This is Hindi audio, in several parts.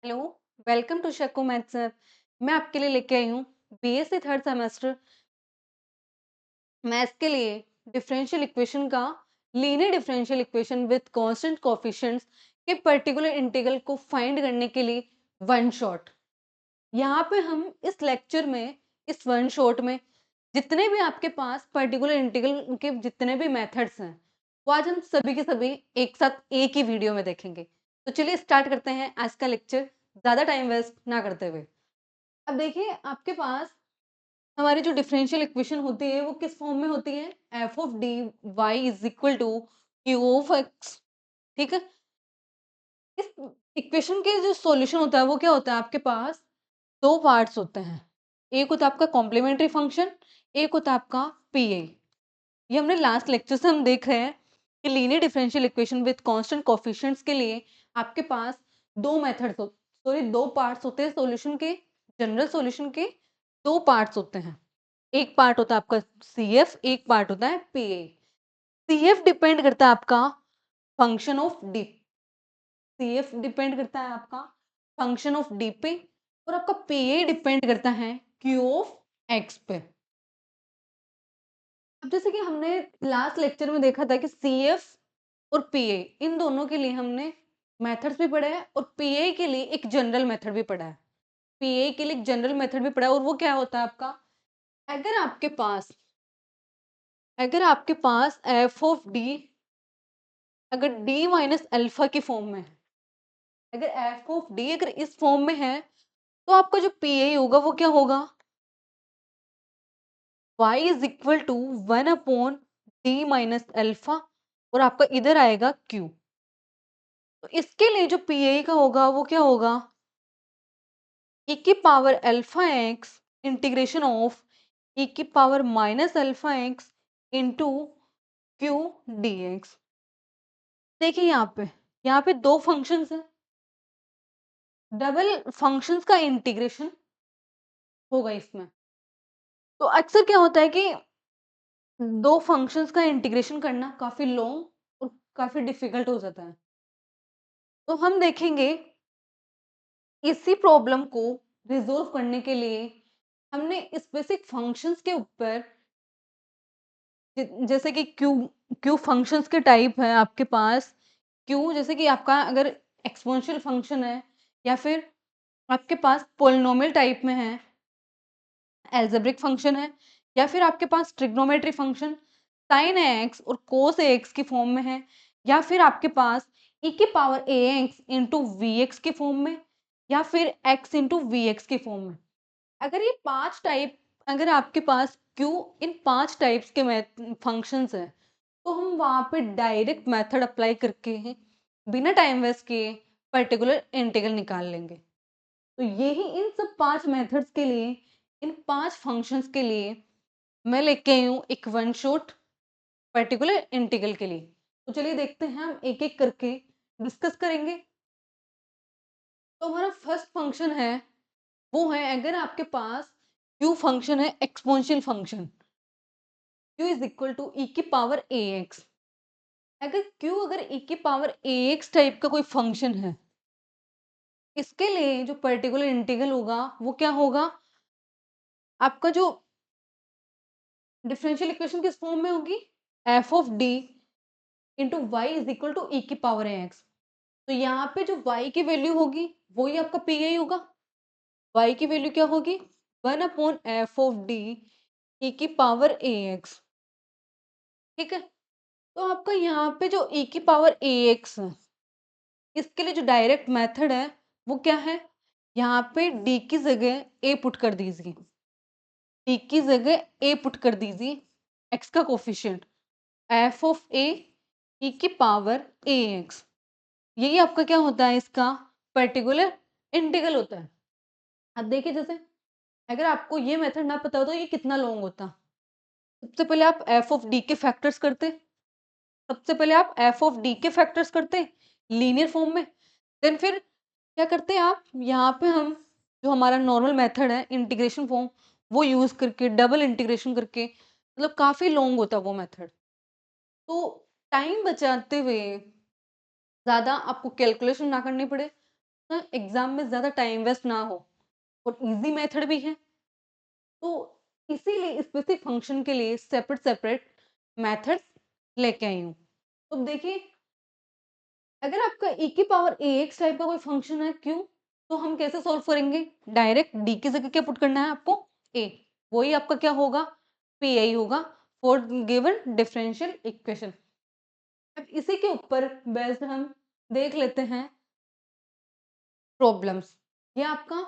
Hello, welcome to Shaku maths sir. मैं आपके लिए लेके आई हूँ बीएससी थर्ड सेमेस्टर मैथ्स के लिए डिफरेंशियल इक्वेशन का linear differential equation with constant coefficients के पर्टिकुलर इंटीग्रल को फाइंड करने के लिए वन शॉट। यहाँ पे हम इस लेक्चर में इस वन शॉट में जितने भी आपके पास पर्टिकुलर इंटीग्रल के जितने भी मेथड्स हैं वो आज हम सभी के सभी एक साथ एक ही वीडियो में देखेंगे। तो चलिए स्टार्ट करते हैं आज का लेक्चर ज़्यादा टाइम वेस्ट ना करते हुए। अब देखिए आपके पास हमारी जो डिफरेंशियल इक्वेशन होती है वो किस फॉर्म में होती है, F of D Y is equal to Q of X. ठीक है, इस इक्वेशन के जो सॉल्यूशन होता है वो क्या होता है, आपके पास दो पार्ट्स होते हैं। एक होता है आपका कॉम्प्लीमेंट्री फंक्शन, एक होता है आपका पीए। ये हमने लास्ट लेक्चर से हम देख रहे हैं कि linear differential equation with constant coefficients के लिए आपके पास दो मेथड्स हो सॉरी दो पार्ट्स होते हैं सॉल्यूशन के। जनरल सॉल्यूशन के दो पार्ट्स होते हैं, एक पार्ट होता है आपका सीएफ, एक पार्ट होता है पीए। सीएफ डिपेंड करता है आपका function of D, CF depend करता है आपका फंक्शन ऑफ डी पे, और आपका पीए डिपेंड करता है क्यू ऑफ एक्स पे। अब जैसे कि हमने लास्ट लेक्चर में देखा था कि सीएफ और पीए इन दोनों के लिए हमने मेथड्स भी पढ़े हैं, और पीए के लिए एक जनरल मेथड भी पढ़ा है। पीए के लिए एक जनरल मेथड भी पढ़ा है, और वो क्या होता है आपका, अगर आपके पास एफ ऑफ डी अगर डी माइनस अल्फा की फॉर्म में है, अगर एफ ऑफ डी अगर इस फॉर्म में है, तो आपका जो पीए होगा वो क्या होगा, y इज इक्वल टू 1/d-अल्फा, और आपका इधर आएगा q। तो इसके लिए जो पीए का होगा वो क्या होगा, e की power alpha x integration of e की power minus alpha x into Q D x. देखिए यहाँ पे दो फंक्शंस हैं, डबल फंक्शंस का इंटीग्रेशन होगा इसमें। तो अक्सर क्या होता है कि दो फंक्शंस का इंटीग्रेशन करना काफी लॉन्ग और काफी डिफिकल्ट हो जाता है। तो हम देखेंगे इसी प्रॉब्लम को रिजोल्व करने के लिए हमने स्पेसिफिक फंक्शंस के ऊपर जैसे कि क्यू क्यू फंक्शंस के टाइप है आपके पास। क्यू जैसे कि आपका अगर एक्सपोनेंशियल फंक्शन है, या फिर आपके पास पोलिनोमियल टाइप में है, अलजेब्रिक फंक्शन है, या फिर आपके पास ट्रिग्नोमेट्री फंक्शन साइन एक्स और कोस एक्स की फॉर्म में है, या फिर आपके पास e की power A X into V X की फॉर्म में, या फिर x इंटू वी एक्स की फॉर्म में। अगर ये पांच टाइप, अगर आपके पास q इन पांच टाइप्स के फंक्शंस है, तो हम वहां पे डायरेक्ट मेथड अप्लाई करके बिना टाइम वेस्ट किए पर्टिकुलर इंटीग्रल निकाल लेंगे। तो यही इन सब पांच मेथड्स के लिए, इन पांच फंक्शंस के लिए मैं लेके आई हूँ एक वन शॉट पर्टिकुलर इंटीग्रल के लिए। तो चलिए देखते हैं, हम एक एक करके डिस्कस करेंगे। तो हमारा फर्स्ट फंक्शन है वो है, अगर आपके पास क्यू फंक्शन है exponential function, Q is equal to E की पावर ए एक्स। अगर ई की पावर ए एक्स टाइप का कोई फंक्शन है, इसके लिए जो पर्टिकुलर इंटीग्रल होगा वो क्या होगा, आपका जो डिफरेंशियल इक्वेशन किस फॉर्म में होगी, F of D into Y is equal to E की पावर ए एक्स। तो यहाँ पे जो y की वैल्यू होगी वही आपका पी आई होगा। y की वैल्यू क्या होगी, 1/f ऑफ डी ई की पावर ए एक्स। ठीक है, तो आपका यहाँ पे जो e की पावर ए एक्स है, इसके लिए जो डायरेक्ट मेथड है वो क्या है, यहाँ पे d की जगह a पुट कर दीजिए, d की जगह a पुट कर दीजिए, x का coefficient f of a e की पावर ए एक्स। यही आपका क्या होता है, इसका पर्टिकुलर इंटीग्रल होता है। अब देखिए, जैसे अगर आपको ये मेथड ना पता हो तो ये कितना लॉन्ग होता। सबसे पहले आप एफ ऑफ डी के फैक्टर्स करते, लीनियर फॉर्म में। देन फिर क्या करते हैं आप, यहाँ पे हम जो हमारा नॉर्मल मेथड है इंटीग्रेशन फॉर्म वो यूज करके डबल इंटीग्रेशन करके, मतलब काफी लॉन्ग होता है वो मेथड। तो टाइम बचाते हुए, ज्यादा आपको कैलकुलेशन ना करनी पड़े, एग्जाम में ज्यादा टाइम वेस्ट ना हो और इजी मेथड भी है, तो इसीलिए स्पेसिफिक फंक्शन के लिए सेपरेट सेपरेट मेथड्स लेके आई हूँ। तो देखिए, अगर आपका e की पावर ax टाइप का कोई फंक्शन है, क्यों, तो हम कैसे सॉल्व करेंगे? डायरेक्ट d की जगह क्या पुट करना है आपको? a, वही आपका क्या होगा? pi होगा फॉर गिवन डिफरेंशियल इक्वेशन। अब इसी के ऊपर बेस्ड हम देख लेते हैं प्रॉब्लम्स। ये आपका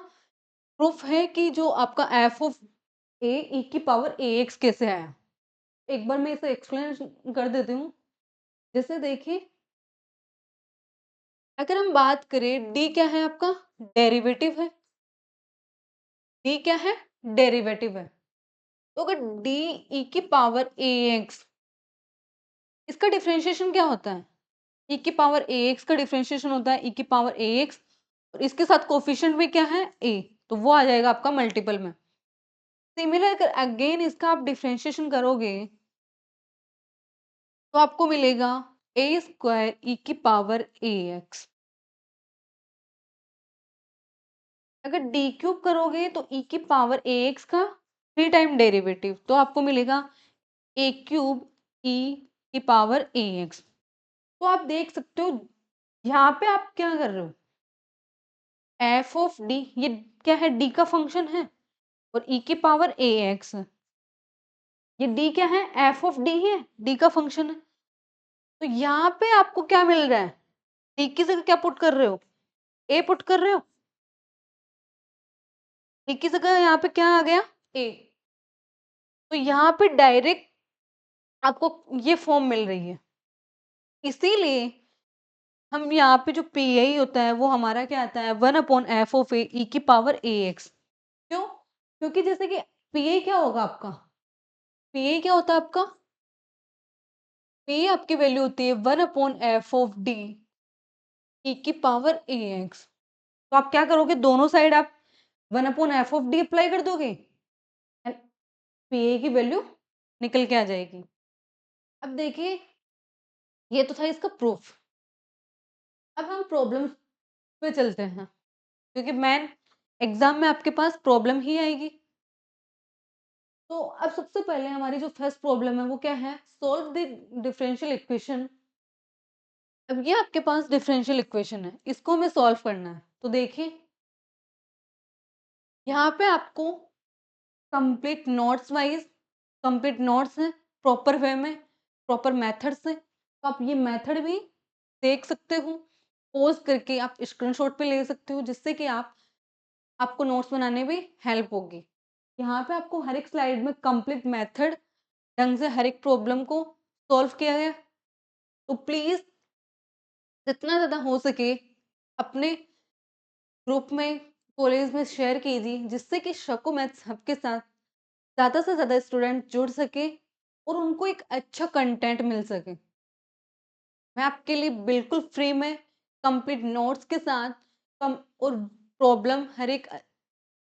प्रूफ है कि जो आपका एफ ऑफ ए ई की पावर ए एक्स कैसे आया। एक बार मैं इसे एक्सप्लेन कर देती हूँ। जैसे देखिए, अगर हम बात करें डी क्या है आपका? डेरिवेटिव है। डी क्या है? डेरिवेटिव है। तो अगर डी ई की पावर ए एक्स, इसका डिफरेंशिएशन क्या होता है? ई की पावर ए एक्स का डिफरेंशिएशन होता है ई की पावर ए एक्स, और इसके साथ कोफिशिएंट भी क्या है? ए, तो वो आ जाएगा आपका मल्टीपल में। सिमिलर अगर अगेन इसका आप डिफरेंशिएशन करोगे तो आपको मिलेगा ए स्क्वायर ई की पावर ए एक्स। अगर डी क्यूब करोगे तो ई की पावर ए एक्स का 3 टाइम डेरिवेटिव, तो आपको मिलेगा ए क्यूब ई की पावर ए एक्स। तो आप देख सकते हो यहाँ पे आप क्या कर रहे हो, एफ ऑफ डी, ये क्या है? डी का फंक्शन है, और ई की पावर ए एक्स, ये डी क्या है? एफ ऑफ डी है, डी का फंक्शन है। तो यहाँ पे आपको क्या मिल रहा है? डी की जगह क्या पुट कर रहे हो? ए पुट कर रहे हो। डी की जगह यहाँ पे क्या आ गया? ए। तो यहाँ पे डायरेक्ट आपको ये फॉर्म मिल रही है। इसीलिए हम यहाँ पे जो पी आई होता है वो हमारा क्या आता है? 1/f ऑफ ए ई की पावर ए एक्स। क्यों? क्योंकि जैसे कि पी आई क्या होगा आपका? पी आई क्या होता है आपका? पी आपकी वैल्यू होती है 1/f ऑफ डी ई की पावर ए एक्स। तो आप क्या करोगे? दोनों साइड आप 1/f ऑफ डी अप्लाई कर दोगे, एंड पी आई की वैल्यू निकल के आ जाएगी। अब देखिए, ये तो था इसका प्रूफ। अब हम प्रॉब्लम पे चलते हैं, क्योंकि मैन एग्जाम में आपके पास प्रॉब्लम ही आएगी। तो अब सबसे पहले हमारी जो फर्स्ट प्रॉब्लम है वो क्या है? Solve the differential equation. अब ये आपके पास डिफरेंशियल इक्वेशन है, इसको हमें सॉल्व करना है। तो देखिए, यहाँ पे आपको complete notes wise, complete notes हैं प्रॉपर वे में, प्रॉपर मेथड्स हैं, तो आप ये मेथड भी देख सकते हो। पोज करके आप स्क्रीनशॉट पे ले सकते हो, जिससे कि आपको नोट्स बनाने में हेल्प होगी। यहाँ पे आपको हर एक स्लाइड में कंप्लीट मेथड ढंग से हर एक प्रॉब्लम को सॉल्व किया गया। तो प्लीज जितना ज़्यादा हो सके अपने ग्रुप में, कॉलेज में शेयर कीजिए, जिससे कि शकु मैथ्स हब के साथ ज़्यादा से ज़्यादा स्टूडेंट जुड़ सके और उनको एक अच्छा कंटेंट मिल सके। मैं आपके लिए बिल्कुल फ्री में कंप्लीट नोट्स के साथ कम और प्रॉब्लम हर एक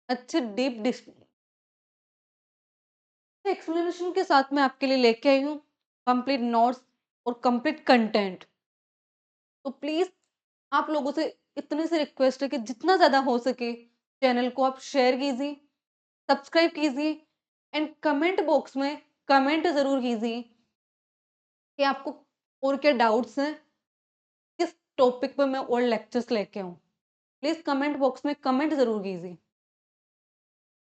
अच्छे डीप एक्सप्लेनेशन के साथ मैं आपके लिए लेके आई हूँ कंप्लीट नोट्स और कंप्लीट कंटेंट। तो प्लीज़ आप लोगों से इतनी सी रिक्वेस्ट है कि जितना ज़्यादा हो सके चैनल को आप शेयर कीजिए, सब्सक्राइब कीजिए, एंड कमेंट बॉक्स में कमेंट ज़रूर कीजिए कि आपको और क्या डाउट्स हैं, किस टॉपिक पे मैं और लेक्चर्स लेके आऊँ। प्लीज़ कमेंट बॉक्स में कमेंट ज़रूर कीजिए।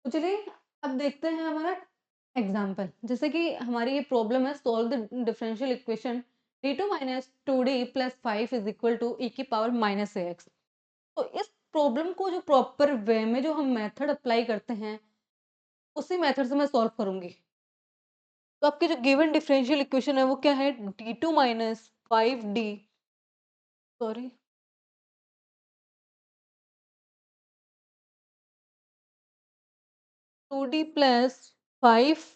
तो चलिए, अब देखते हैं हमारा एग्जाम्पल। जैसे कि हमारी ये प्रॉब्लम है, solve the differential equation d2 minus 2d plus 5 is equal to E की पावर माइनस ए एक्स। तो इस प्रॉब्लम को जो प्रॉपर वे में जो हम मेथड अप्लाई करते हैं, उसी मेथड से मैं सॉल्व करूंगी। तो आपकी जो गिवन डिफरेंशियल इक्वेशन है वो क्या है? d2 minus 5d, sorry, 2d plus 5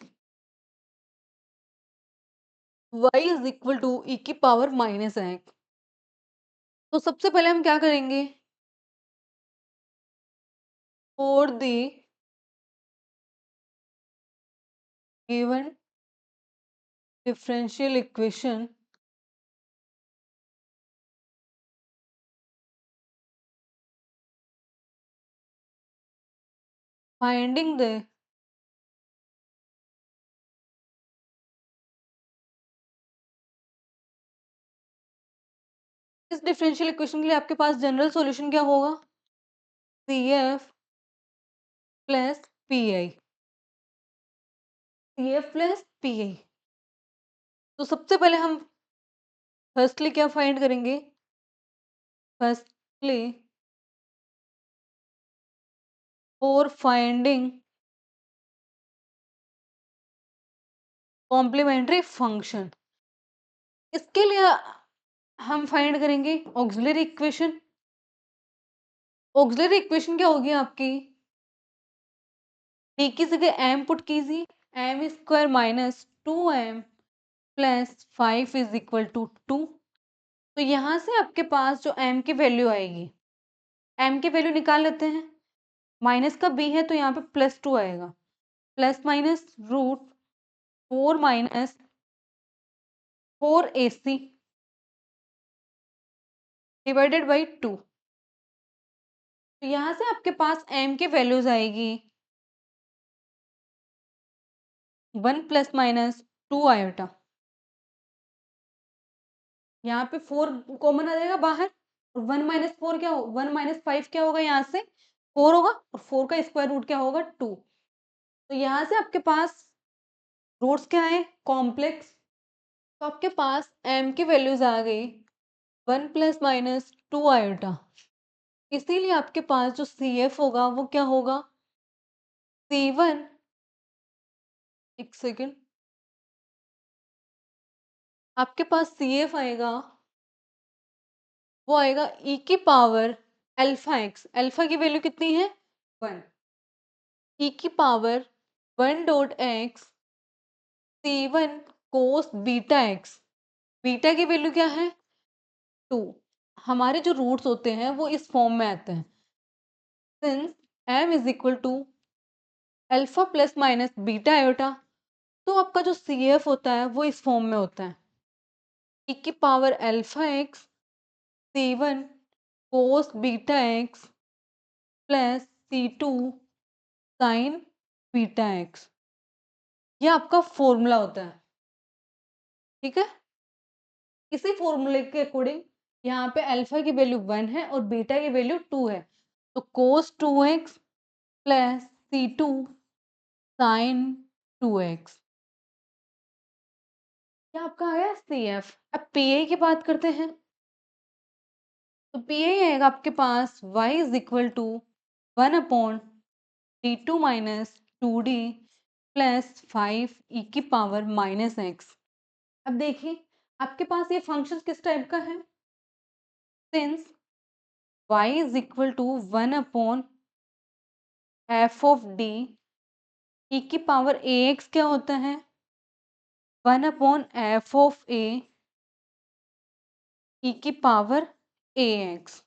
y is equal to E की पावर माइनस एक्स। तो सबसे पहले हम क्या करेंगे? For the given differential equation finding the इस डिफरेंशियल इक्वेशन के लिए आपके पास जनरल सॉल्यूशन क्या होगा? CF plus PI। CF plus PI। तो सबसे पहले हम फर्स्टली क्या फाइंड करेंगे? Firstly for finding complementary function, इसके लिए हम फाइंड करेंगे ऑक्सिलरी इक्वेशन। ऑक्सिलरी इक्वेशन क्या होगी आपकी? डी की जगह m पुट कीजिए, m square minus 2m plus 5 is equal to 2। तो यहाँ से आपके पास जो m की वैल्यू आएगी, m की वैल्यू निकाल लेते हैं। माइनस का b है तो यहाँ पे प्लस 2 आएगा। Plus minus root 4 minus 4AC divided by 2। तो यहाँ से आपके पास m की वैल्यूज आएगी 1 प्लस माइनस 2 आयोटा। यहाँ पे 4 कॉमन आ जाएगा बाहर, और 1 माइनस 4 क्या हो, 1 माइनस 5 क्या होगा, यहाँ से 4 होगा, और 4 का स्क्वायर रूट क्या होगा, 2। तो यहाँ से आपके पास रूट्स क्या है, कॉम्प्लेक्स। तो आपके पास m की वैल्यूज आ गई 1 प्लस माइनस 2 आयोटा। इसीलिए आपके पास जो CF होगा वो क्या होगा, C1, एक सेकेंड, आपके पास CF आएगा, वो आएगा e की पावर अल्फा एक्स। अल्फा की वैल्यू कितनी है, 1। e की power 1 dot x C1 cos beta x. Beta की वैल्यू क्या है, 2। हमारे जो रूट्स होते हैं वो इस फॉर्म में आते हैं। Since m is equal to alpha plus minus beta iota, तो आपका जो CF होता है वो इस फॉर्म में होता है, e की power alpha x C1 cos beta x plus C2 sign beta x. ये आपका फॉर्मूला होता है, ठीक है। इसी फॉर्मूले के अकॉर्डिंग यहाँ पे अल्फा की वैल्यू 1 है और बीटा की वैल्यू 2 है, तो कोस 2x plus C2 sine 2x, ये आपका आ गया CF। अब PA की बात करते हैं, तो PA आएगा आपके पास y is equal to 1 upon D2 minus 2D plus 5 e की पावर माइनस x। अब देखिए आपके पास ये फंक्शन किस टाइप का है, since y is equal to 1 upon f of d, e की पावर ax क्या होता है, 1 upon f of a, e की पावर ax।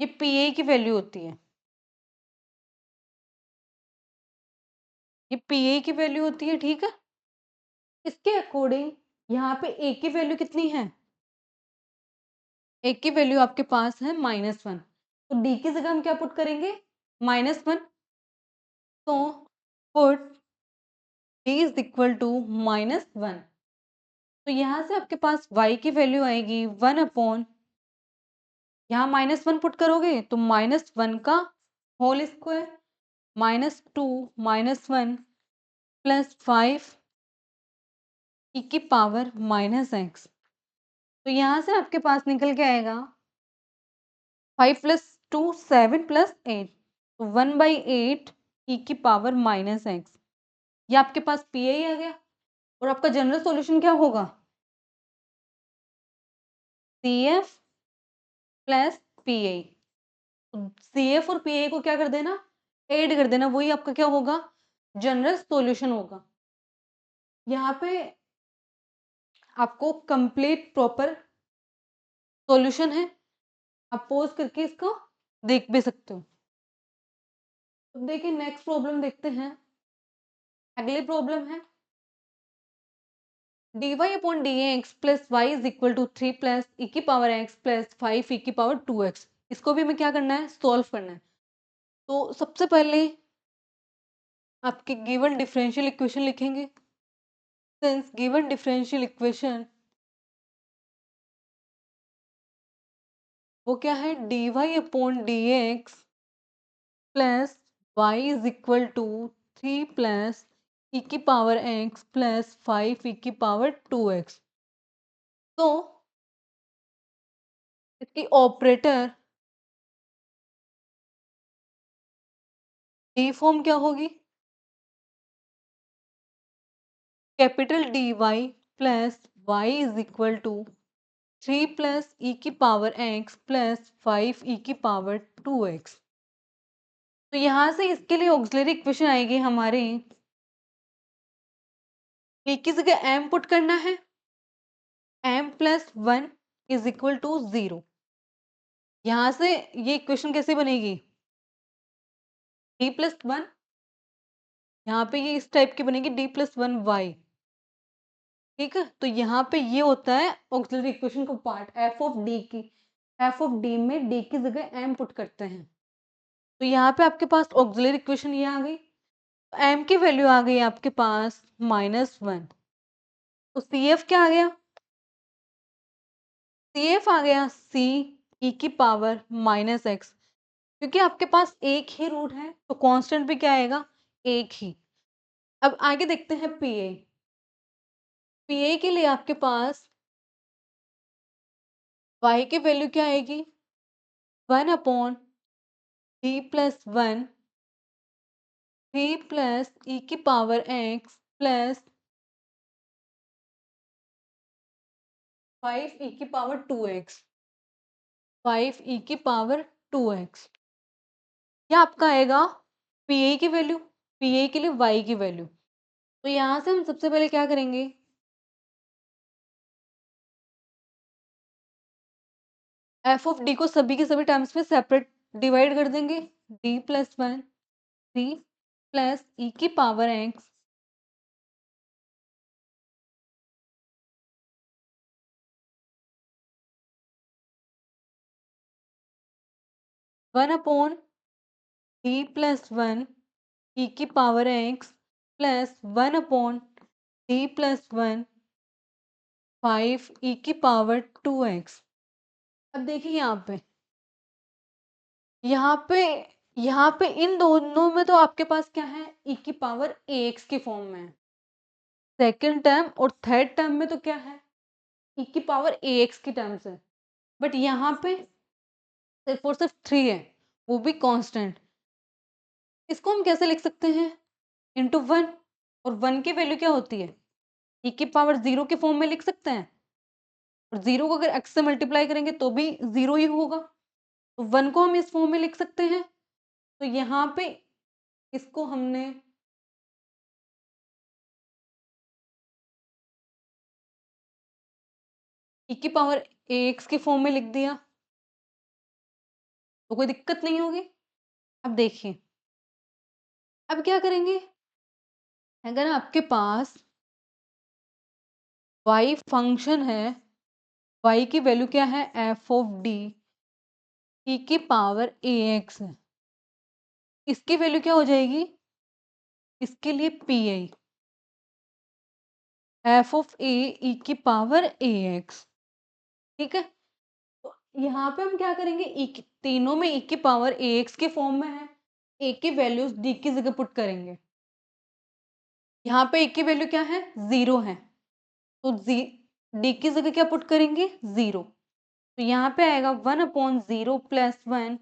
ये PA की वैल्यू होती है, ये PA की वैल्यू होती है, ठीक है। इसके अकॉर्डिंग यहाँ पे a की वैल्यू कितनी है, a की वैल्यू आपके पास है -1, तो d की जगह हम क्या पुट करेंगे, -1। तो put d is equal to -1। तो यहाँ से आपके पास y की वैल्यू आएगी 1 अपॉन, यहाँ -1 पुट करोगे तो -1 का होल स्क्वायर -2 -1 प्लस 5 e की पावर -x। तो यहाँ से आपके पास निकल के आएगा 5 प्लस 2 7 प्लस 8, तो 1/8 e की पावर -x। ये आपके पास PA आ गया, और आपका जनरल सॉल्यूशन क्या होगा, CF प्लस PA। CF और PA को क्या कर देना, ऐड कर देना, वही आपका क्या होगा, जनरल सॉल्यूशन होगा। यहाँ पे आपको कंप्लीट प्रॉपर सॉल्यूशन है, आप पॉज करके इसको देख भी सकते हो। अब देखिए नेक्स्ट प्रॉब्लम देखते हैं। अगली प्रॉब्लम है dy upon dx plus y is equal to 3 plus e की पावर x प्लस 5 e की पावर 2x। इसको भी हमें क्या करना है, सॉल्व करना है। तो सबसे पहले आपके गिवन डिफरेंशियल इक्वेशन लिखेंगे। सिंस गिवन डिफरेंशियल इक्वेशन वो क्या है, dy upon dx plus Y is equal to 3 plus E की पावर x प्लस 5 ई की पावर 2x। तो इसकी ऑपरेटर डी फॉर्म क्या होगी, capital D Y plus Y is equal to 3 plus E की पावर x प्लस 5 ई की पावर 2x। तो यहाँ से इसके लिए ऑक्सिलरी इक्वेशन आएगी हमारी, e की जगह m पुट करना है, m plus 1 is equal to 0। यहाँ से ये इक्वेशन कैसे बनेगी, d प्लस 1, यहाँ पे ये इस टाइप की बनेगी d प्लस 1 y। ठीक है, तो यहाँ पे ये होता है ऑक्सिलरी इक्वेशन का पार्ट, f ऑफ d की, f ऑफ d में d की जगह m पुट करते हैं। तो यहाँ पे आपके पास ऑक्सिलरी इक्वेशन ये आ गई, m की वैल्यू आ गई आपके पास -1। तो CF क्या आ गया, CF आ गया c e की पावर -x। क्योंकि आपके पास एक ही रूट है तो कांस्टेंट भी क्या आएगा, एक ही। अब आगे देखते हैं PA। PA के लिए आपके पास y की वैल्यू क्या आएगी, 1 upon d plus 1 3 plus E की पावर x प्लस 5 ई की पावर 2x, 5 ई की पावर 2x। यह आपका आएगा PA की वैल्यू, PA के लिए y की वैल्यू। तो यहाँ से हम सबसे पहले क्या करेंगे, f ऑफ d को सभी के सभी टर्म्स में सेपरेट डिवाइड कर देंगे, d प्लस 1 3 प्लस ई की power x 1 upon d plus 1 ई की power x plus 1 upon d plus 1 5 ई की पावर 2x। अब देखिए यहाँ पे यहाँ पे इन दोनों में तो आपके पास क्या है, ई की पावर ax की फॉर्म में है। सेकेंड टर्म और थर्ड टर्म में तो क्या है, ई की पावर ax की टर्म्स है। बट यहाँ पे सिर्फ और सिर्फ 3 है, वो भी कांस्टेंट। इसको हम कैसे लिख सकते हैं, इंटू 1। और 1 की वैल्यू क्या होती है, ई की पावर 0 के फॉर्म में लिख सकते हैं। और 0 को अगर x से मल्टीप्लाई करेंगे तो भी 0 ही होगा। तो 1 को हम इस फॉर्म में लिख सकते हैं। तो यहाँ पे इसको हमने ई की पावर ax के फॉर्म में लिख दिया, तो कोई दिक्कत नहीं होगी। अब देखिए, अब क्या करेंगे, अगर आपके पास y फंक्शन है, y की वैल्यू क्या है, f ऑफ d ई की पावर ax है, इसकी वैल्यू क्या हो जाएगी, इसके लिए PI f ऑफ a ई की पावर ax। ठीक है, तो यहाँ पे हम क्या करेंगे, तीनों में ई की पावर ax के फॉर्म में है, a की वैल्यूज d की जगह पुट करेंगे। यहाँ पे a की वैल्यू क्या है, 0 है, तो d की जगह क्या पुट करेंगे, 0। तो यहाँ पे आएगा 1 अपॉन 0 प्लस 1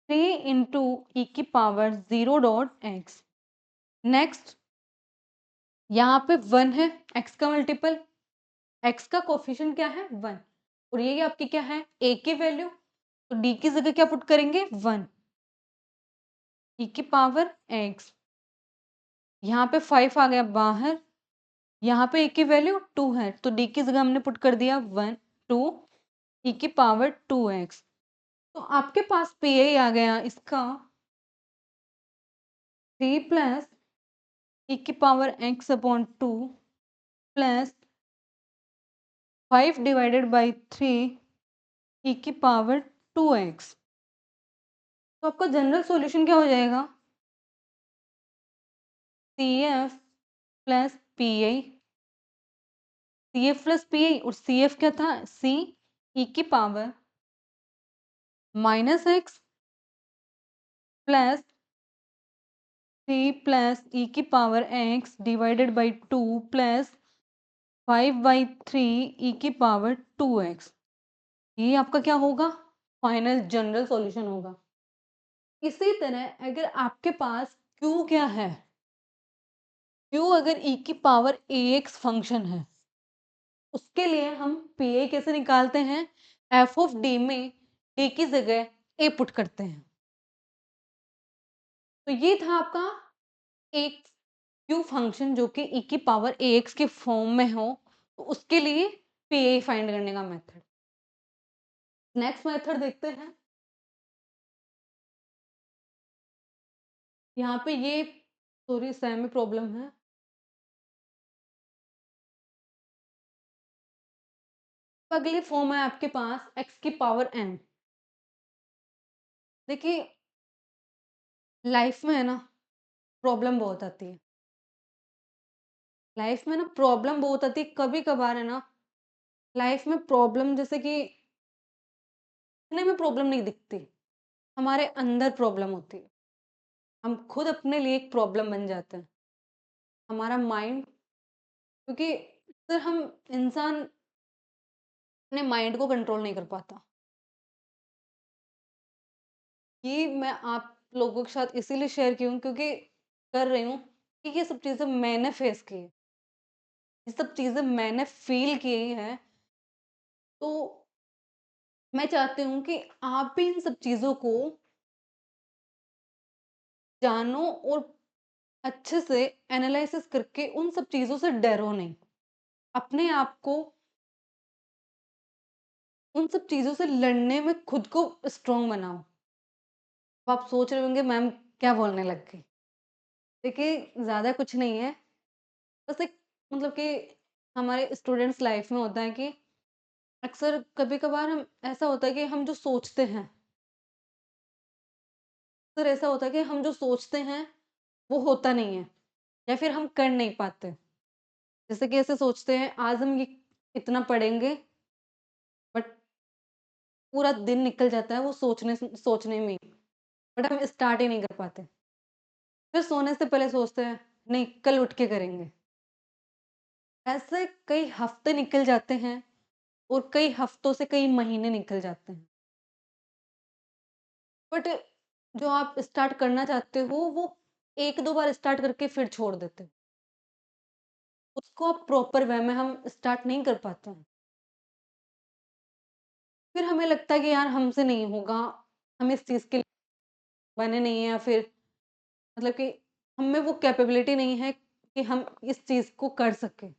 3 इंटू ई की पावर 0 डॉट एक्स। नेक्स्ट यहाँ पे 1 है, x का मल्टीपल, x का कोफिशिएंट क्या है, 1। और ये आपकी क्या है, a की वैल्यू, तो d की जगह क्या पुट करेंगे, 1 ई की पावर x। यहाँ पे 5 आ गया बाहर, यहाँ पे a की वैल्यू 2 है, तो d की जगह हमने पुट कर दिया 1 2 ई की पावर 2x। तो आपके पास PI आ गया इसका 3 प्लस ई की power x upon 2 plus 5 divided by 3 ई की पावर 2x। तो आपका जनरल सॉल्यूशन क्या हो जाएगा, CF plus PI, CF plus PI, और CF क्या था? C e की power -x plus C plus e की power x divided by 2 plus 5/3 e की पावर 2x। ये आपका क्या होगा? फाइनल जनरल सॉल्यूशन होगा। इसी तरह अगर आपके पास Q क्या है? Q अगर e की पावर ax फंक्शन है, उसके लिए हम PA कैसे निकालते हैं? f ऑफ d में d की जगह a पुट करते हैं। तो ये था आपका एक क्यू फंक्शन जो कि e की पावर ax के फॉर्म में हो, तो उसके लिए PA फाइंड करने का मेथड। नेक्स्ट मेथड देखते हैं। यहाँ पे ये सॉरी सेम में प्रॉब्लम है। अगली फॉर्म है आपके पास x की पावर n। देखिए लाइफ में है ना, प्रॉब्लम बहुत आती है। लाइफ में ना प्रॉब्लम बहुत आती है, कभी कभार है ना लाइफ में प्रॉब्लम जैसे कि दिखने में प्रॉब्लम नहीं दिखती, हमारे अंदर प्रॉब्लम होती है। हम खुद अपने लिए एक प्रॉब्लम बन जाते हैं। हमारा माइंड, क्योंकि अक्सर हम इंसान अपने माइंड को कंट्रोल नहीं कर पाता। ये मैं आप लोगों के साथ इसीलिए शेयर की हूँ क्योंकि कर रही हूँ कि ये सब चीज़ें मैंने फेस की है। ये सब चीज़ें मैंने फ़ील की हैं, तो मैं चाहती हूँ कि आप भी इन सब चीज़ों को जानो और अच्छे से एनालाइसिस करके उन सब चीज़ों से डरो नहीं। अपने आप को उन सब चीज़ों से लड़ने में खुद को स्ट्रॉन्ग बनाओ। अब आप सोच रहे होंगे मैम क्या बोलने लग गई? देखिए ज़्यादा कुछ नहीं है, बस एक मतलब कि हमारे स्टूडेंट्स लाइफ में होता है कि अक्सर कभी-कभार हम ऐसा होता है कि हम जो सोचते हैं, अक्सर ऐसा होता है कि हम जो सोचते हैं, वो होता नहीं है या फिर हम कर नहीं पाते। जैसे कि ऐसे सोचते हैं आज हम ये इतना पढ़ेंगे, बट पूरा दिन निकल जाता है वो सोचने में ही, बट हम स्टार्ट ही नहीं कर पाते। फिर सोने से पहले सोचते हैं नहीं कल उठ के करेंगे। ऐसे कई हफ्ते निकल जाते हैं और कई हफ्तों से कई महीने निकल जाते हैं। बट जो आप स्टार्ट करना चाहते हो वो 1-2 बार स्टार्ट करके फिर छोड़ देते हो। उसको आप प्रॉपर वे में हम स्टार्ट नहीं कर पाते हैं। फिर हमें लगता है कि यार हमसे नहीं होगा, हम इस चीज़ के लिए बने नहीं हैं, या फिर मतलब कि हम में वो कैपेबिलिटी नहीं है कि हम इस चीज़ को कर सकें।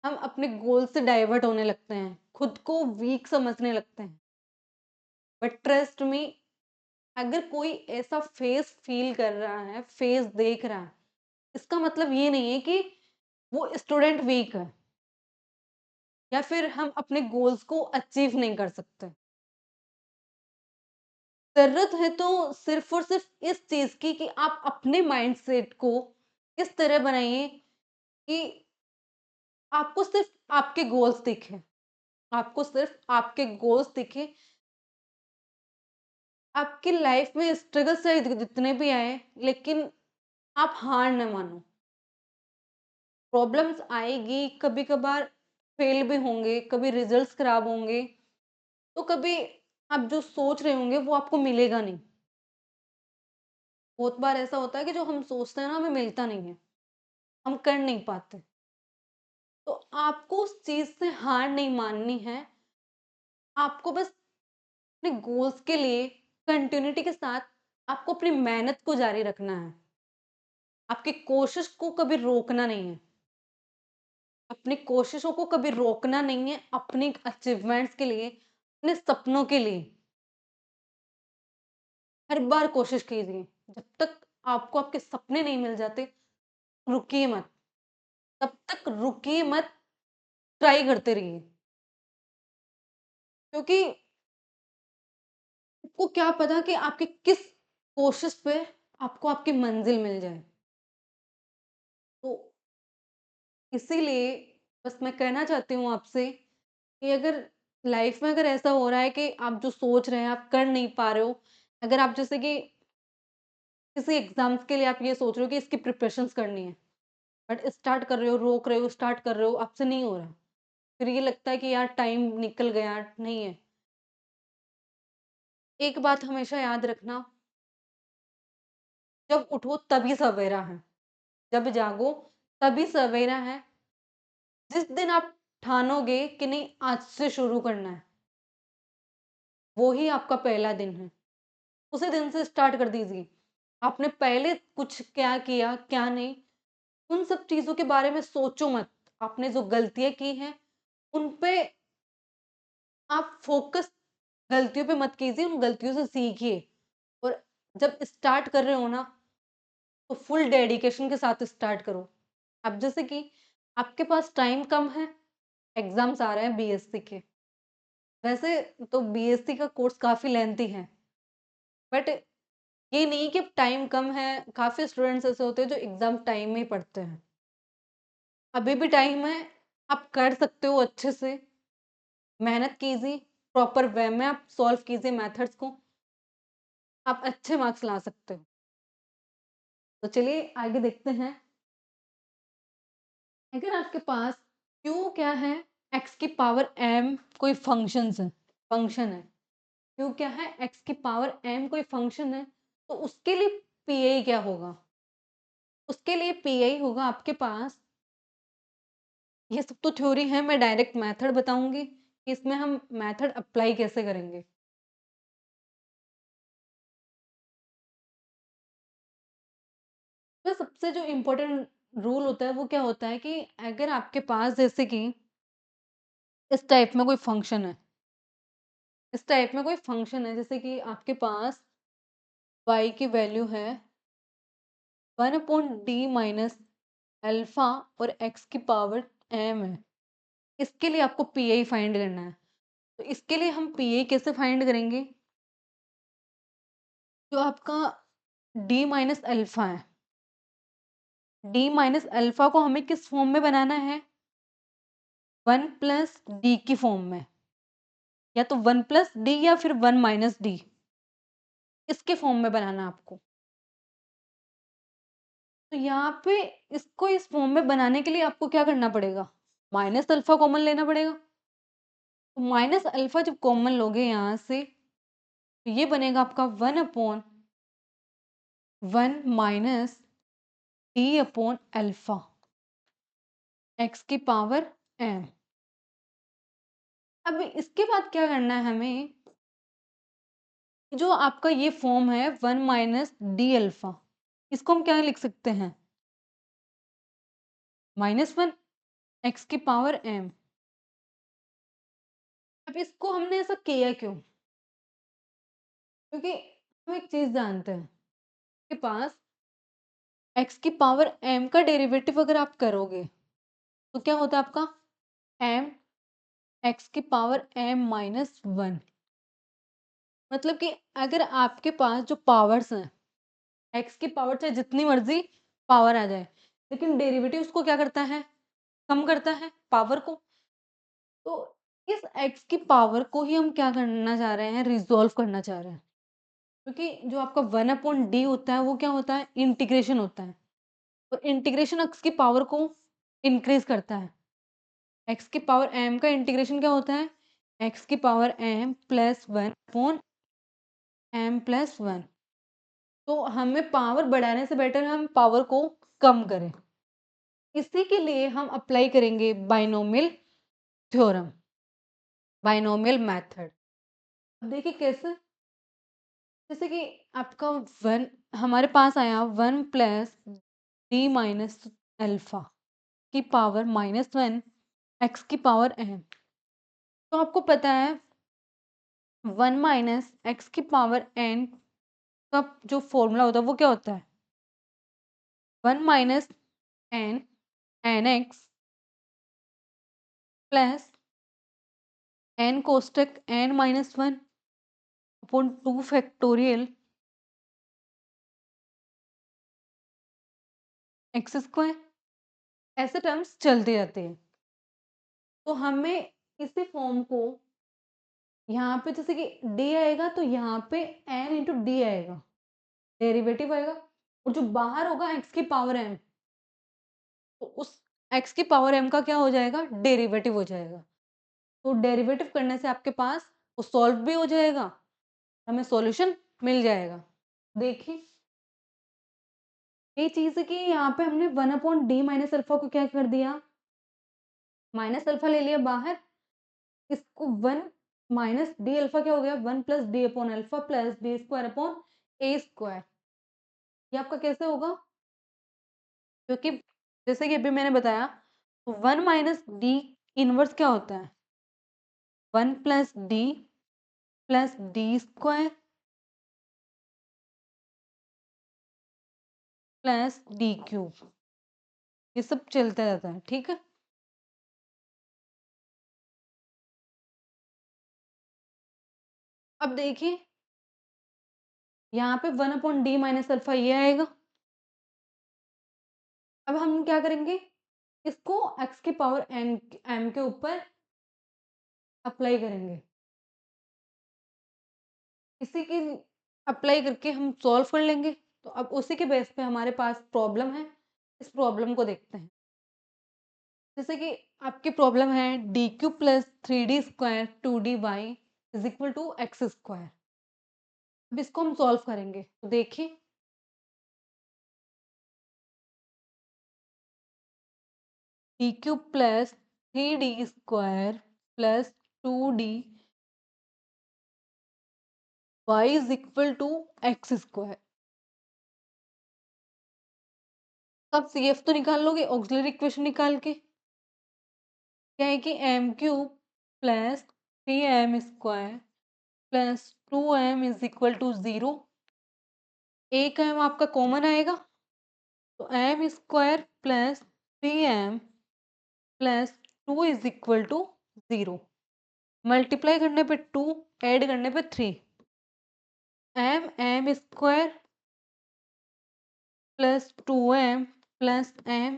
हम अपने गोल से डाइवर्ट होने लगते हैं, खुद को वीक समझने लगते हैं। बट ट्रस्ट मी, अगर कोई ऐसा फेज़ फ़ील कर रहा है, फेज़ देख रहा है, इसका मतलब ये नहीं है कि वो स्टूडेंट वीक है या फिर हम अपने गोल्स को अचीव नहीं कर सकते। ज़रूरत है तो सिर्फ़ और सिर्फ़ इस चीज़ की कि आप अपने माइंडसेट को इस तरह बनाइए कि आपको सिर्फ़ आपके गोल्स दिखें। आपको सिर्फ़ आपके गोल्स दिखें। आपकी लाइफ़ में स्ट्रगल्स चाहे जितने भी आएँ, लेकिन आप हार ना मानो। प्रॉब्लम्स आएगी, कभी-कभार फेल भी होंगे, कभी रिज़ल्ट्स खराब होंगे, तो कभी आप जो सोच रहे होंगे वो आपको मिलेगा नहीं। बहुत बार ऐसा होता है कि जो हम सोचते हैं ना हमें मिलता नहीं है, हम कर नहीं पाते। तो आपको उस चीज़ से हार नहीं माननी है, आपको बस अपने गोल्स के लिए कंटिन्यूटी के साथ आपको अपनी मेहनत को जारी रखना है। आपकी कोशिश को कभी रोकना नहीं है। अपनी कोशिशों को कभी रोकना नहीं है, अपनी अचीवमेंट्स के लिए, अपने सपनों के लिए हर बार कोशिश कीजिए। जब तक आपको आपके सपने नहीं मिल जाते, रुकिए मत। तब तक रुकिए मत, ट्राई करते रहिए। क्योंकि आपको क्या पता कि आपकी किस कोशिश पे आपको आपकी मंजिल मिल जाए। इसीलिए बस मैं कहना चाहती हूँ आपसे कि अगर लाइफ में अगर ऐसा हो रहा है कि आप जो सोच रहे हैं आप कर नहीं पा रहे हो, अगर आप जैसे कि किसी एग्ज़ाम्स के लिए आप ये सोच रहे हो कि इसकी प्रिपरेशंस करनी है, बट स्टार्ट कर रहे हो, रोक रहे हो, स्टार्ट कर रहे हो, आपसे नहीं हो रहा। फिर ये लगता है कि यार टाइम निकल गया, नहीं है। एक बात हमेशा याद रखना, जब उठो तभी सवेरा है, जब जागो तभी सवेरा है। जिस दिन आप ठानोगे कि नहीं आज से शुरू करना है, वो ही आपका पहला दिन है। उसी दिन से स्टार्ट कर दीजिए। आपने पहले कुछ क्या किया, क्या नहीं, उन सब चीज़ों के बारे में सोचो मत। आपने जो गलतियाँ की हैं, उन पे आप फ़ोकस गलतियों पे मत कीजिए, उन गलतियों से सीखिए और जब स्टार्ट कर रहे हो ना, तो फुल डेडिकेशन के साथ स्टार्ट करो। अब जैसे कि आपके पास टाइम कम है, एग्ज़ाम्स आ रहे हैं बीएससी के। वैसे तो बीएससी का कोर्स काफ़ी लेंथी है, बट ये नहीं कि टाइम कम है, काफ़ी स्टूडेंट्स ऐसे होते हैं जो एग्ज़ाम टाइम में ही पढ़ते हैं। अभी भी टाइम है, आप कर सकते हो अच्छे से, मेहनत कीजिए, प्रॉपर वे में आप सॉल्व कीजिए मेथड्स को, आप अच्छे मार्क्स ला सकते हो। तो चलिए आगे देखते हैं, अगर आपके पास क्यू क्या है, एक्स की पावर एम कोई फंक्शन है। क्यू क्या है, एक्स की पावर एम कोई फंक्शन है, तो उसके लिए पीआई क्या होगा? उसके लिए पीआई होगा आपके पास, ये सब तो थ्योरी है, मैं डायरेक्ट मेथड बताऊँगी कि इसमें हम मेथड अप्लाई कैसे करेंगे। तो सबसे जो इम्पोर्टेंट रूल होता है वो क्या होता है कि अगर आपके पास जैसे कि इस टाइप में कोई फंक्शन है, इस टाइप में कोई फंक्शन है जैसे कि आपके पास y की वैल्यू है 1/d माइनस अल्फा और x की पावर m है। इसके लिए आपको पीआई फाइंड करना है। तो इसके लिए हम पीआई कैसे फाइंड करेंगे? जो आपका d माइनस अल्फा है, d माइनस अल्फा को हमें किस फॉर्म में बनाना है? 1 प्लस डी की फॉर्म में, या तो 1 प्लस डी या फिर 1 माइनस डी, इसके फॉर्म में बनाना है आपको। तो यहाँ पे इसको इस फॉर्म में बनाने के लिए आपको क्या करना पड़ेगा? माइनस अल्फा कॉमन लेना पड़ेगा। तो माइनस अल्फा जब कॉमन लोगे यहाँ से, तो ये बनेगा आपका 1/1 minus D upon alpha x की पावर एम। अब इसके बाद क्या करना है हमें? जो आपका ये फॉर्म है 1 माइनस डी अल्फा, इसको हम क्या लिख सकते हैं? -1 एक्स की पावर एम। अब इसको हमने ऐसा किया क्यों? क्योंकि हम एक चीज़ जानते हैं, के पास एक्स की पावर एम का डेरिवेटिव अगर आप करोगे, तो क्या होता है आपका? एम एक्स की पावर एम माइनस 1। मतलब कि अगर आपके पास जो पावर्स हैं, एक्स की पावर चाहे जितनी मर्ज़ी पावर आ जाए, लेकिन डेरिवेटिव उसको क्या करता है? कम करता है पावर को। तो इस एक्स की पावर को ही हम क्या करना चाह रहे हैं? रिज़ॉल्व करना चाह रहे हैं। क्योंकि जो आपका 1/d होता है, वो क्या होता है? इंटीग्रेशन होता है और इंटीग्रेशन एक्स की पावर को इंक्रीज़ करता है। एक्स की पावर m का इंटीग्रेशन क्या होता है? एक्स की power m plus 1 upon m plus 1। तो हमें पावर बढ़ाने से बेटर हम पावर को कम करें। इसी के लिए हम अप्लाई करेंगे बायनोमियल थ्योरम, बायनोमियल मेथड। अब देखिए कैसे? जैसे कि आपका 1 हमारे पास आया 1 प्लस डी माइनस अल्फा की पावर -1 एक्स की पावर m। तो आपको पता है 1 माइनस एक्स की पावर n का जो फॉर्मूला होता है वो क्या होता है? 1 minus n N X plus n कोष्टक n minus 1 upon 2 factorial X square. ऐसे टर्म्स चलते रहते हैं। तो हमें इसी फॉर्म को यहाँ पे जैसे कि डी आएगा तो यहाँ पे एन इंटू डी आएगा, डेरिवेटिव आएगा, और जो बाहर होगा एक्स की पावर एम, तो उस एक्स की पावर एम का क्या हो जाएगा, डेरिवेटिव हो जाएगा। तो डेरिवेटिव करने से आपके पास वो सॉल्व भी हो जाएगा, हमें सॉल्यूशन मिल जाएगा। देखिए ये चीज है कि यहाँ पे हमने 1/d माइनस अल्फा को क्या कर दिया, माइनस अल्फा ले लिया बाहर, इसको 1 माइनस डी अल्फा क्या हो गया, 1 plus D upon alpha plus D square upon A square. ये आपका कैसे होगा, क्योंकि जैसे कि अभी मैंने बताया 1 माइनस डी इनवर्स क्या होता है, 1 plus D square plus D cube, ये सब चलता रहता है, ठीक है। अब देखिए यहाँ पे 1/d माइनस अल्फा ये आएगा। अब हम क्या करेंगे, इसको x की पावर n m के ऊपर अप्लाई करेंगे, इसी की अप्लाई करके हम सॉल्व कर लेंगे। तो अब उसी के बेस पे हमारे पास प्रॉब्लम है, इस प्रॉब्लम को देखते हैं। जैसे कि आपकी प्रॉब्लम है D Q plus 3d square 2dy is equal to X square. अब इसको हम सॉल्व करेंगे, तो देखिए D Q plus 3d square plus 2dy is equal to X square. अब सी एफ तो निकाल लोगे ऑक्सिलरी इक्वेशन निकाल के, क्या है कि M cube plus 3m square plus 2m is equal to 0, एक m आपका कॉमन आएगा, तो m square plus 3m plus 2 is equal to 0, multiply करने पे 2, ऐड करने पे 3, m square plus 2m plus m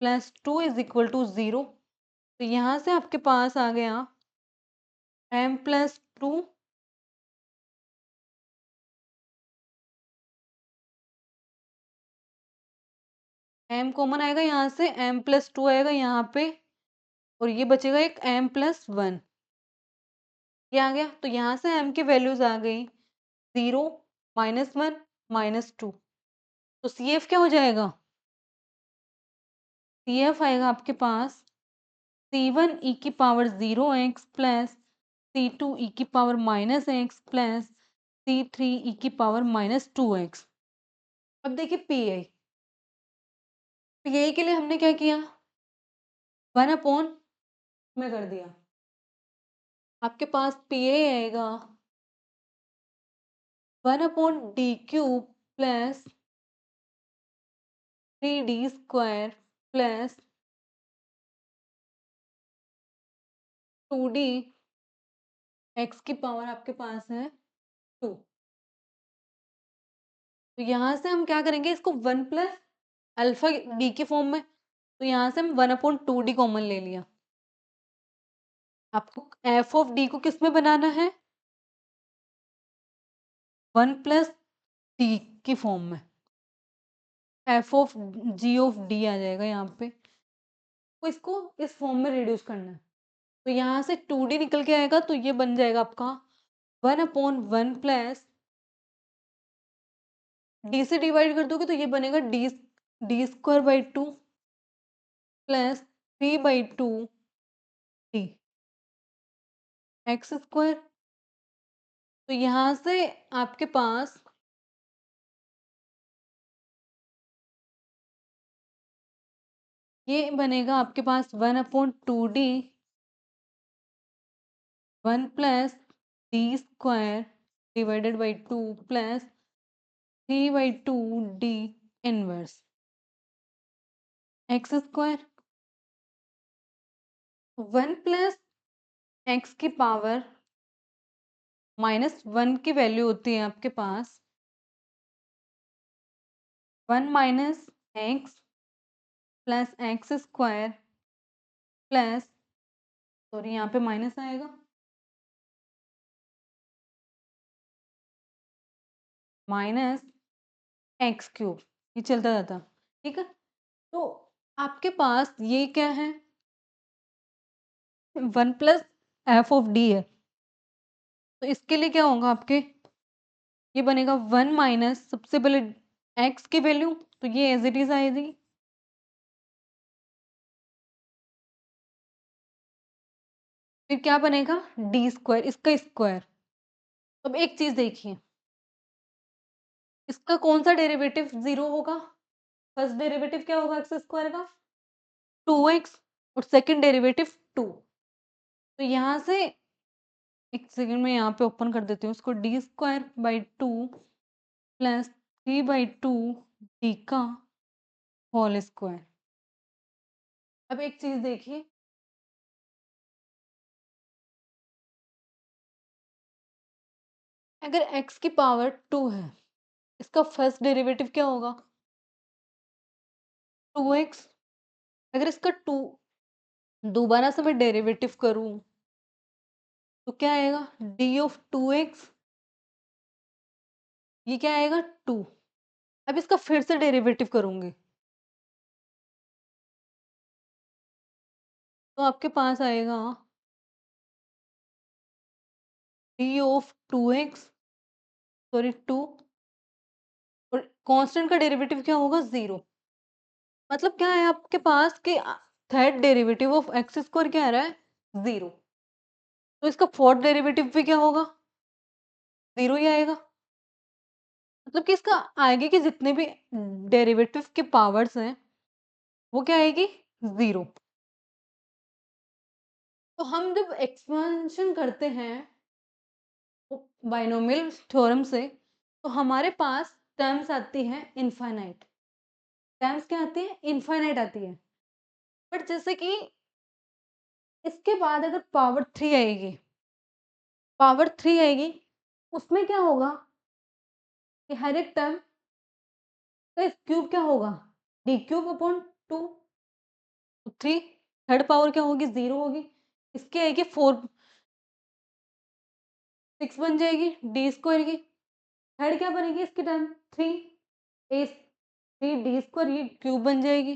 plus 2 is equal to 0। तो यहाँ से आपके पास आ गया m प्लस 2 m कॉमन आएगा यहाँ से, m प्लस 2 आएगा यहाँ पे, और ये बचेगा एक m प्लस 1, ये आ गया। तो यहाँ से m की वैल्यूज आ गई 0, -1, -2। तो सी एफ क्या हो जाएगा, सी एफ आएगा आपके पास c1 e की power 0x plus c2 e की power -x plus c3 e की पावर -2x। अब देखिए पी आई के लिए हमने क्या किया, 1/, में कर दिया, आपके पास पी आई आएगा 1/d³ plus 3d square plus 2d x की पावर आपके पास है 2। तो यहाँ से हम क्या करेंगे, इसको 1 प्लस अल्फा डी के फॉर्म में, तो यहाँ से हम 1/2d कॉमन ले लिया। आपको एफ ऑफ डी को किस में बनाना है, 1 प्लस डी की फॉर्म में, F of G of D आ जाएगा यहाँ पे, तो इसको इस फॉर्म में रिड्यूस करना है। तो यहाँ से 2d निकल के आएगा, तो ये बन जाएगा आपका 1/1 प्लस डी से डिवाइड कर दोगे तो ये बनेगा D square by 2 plus 3/2 D x square. तो यहाँ से आपके पास ये बनेगा आपके पास 1/2d 1 plus D square divided by 2 plus 3/2 D inverse x square. 1 plus x की पावर -1 की वैल्यू होती है आपके पास 1 minus x plus x square plus, sorry यहाँ पे माइनस आएगा, माइनस एक्स क्यूब, ये चलता जाता, ठीक है। तो आपके पास ये क्या है, 1 प्लस एफ ऑफ डी है, तो इसके लिए क्या होगा आपके, ये बनेगा 1 माइनस, सबसे पहले एक्स की वैल्यू, तो ये एज इट इज आएगी, फिर क्या बनेगा डी स्क्वायर, इसका स्क्वायर। अब एक चीज देखिए, इसका कौन सा डेरिवेटिव जीरो होगा, फर्स्ट डेरिवेटिव क्या होगा एक्स स्क्वायर का 2x, और सेकंड डेरिवेटिव 2। तो यहाँ से एक सेकंड में यहाँ पे ओपन कर देती हूँ इसको, D square by 2 plus 3/2 D का होल स्क्वायर। अब एक चीज देखिए, अगर x की पावर 2 है, इसका फर्स्ट डेरिवेटिव क्या होगा 2x। अगर इसका 2 दोबारा से मैं डेरिवेटिव करूं, तो क्या आएगा डी ऑफ 2x, ये क्या आएगा 2। अब इसका फिर से डेरिवेटिव करूंगी, तो आपके पास आएगा डी ऑफ 2x, सॉरी 2, और कांस्टेंट का डेरिवेटिव क्या होगा 0। मतलब क्या है आपके पास कि third derivative of x square क्या आ रहा है 0, तो इसका फोर्थ डेरिवेटिव भी क्या होगा 0 ही आएगा। मतलब कि इसका आगे के जितने भी डेरिवेटिव के पावर्स हैं, वो क्या आएगी 0। तो हम जब एक्सपेंशन करते हैं बाइनोमियल थ्योरम से, तो हमारे पास टर्म्स आती हैं इनफाइनाइट, टर्म्स क्या आती है इनफाइनाइट आती है। बट जैसे कि इसके बाद अगर पावर 3 आएगी, पावर 3 आएगी, उसमें क्या होगा कि हर एक टर्म का क्यूब क्या होगा D cube upon 2, 3, third power क्या होगी 0 होगी, इसकी आएगी 4 6 बन जाएगी डी स्क्वायर की, थर्ड क्या बनेगी इसकी टर्म 3 ए 3 डी स्क्वायर, ये क्यूब बन जाएगी।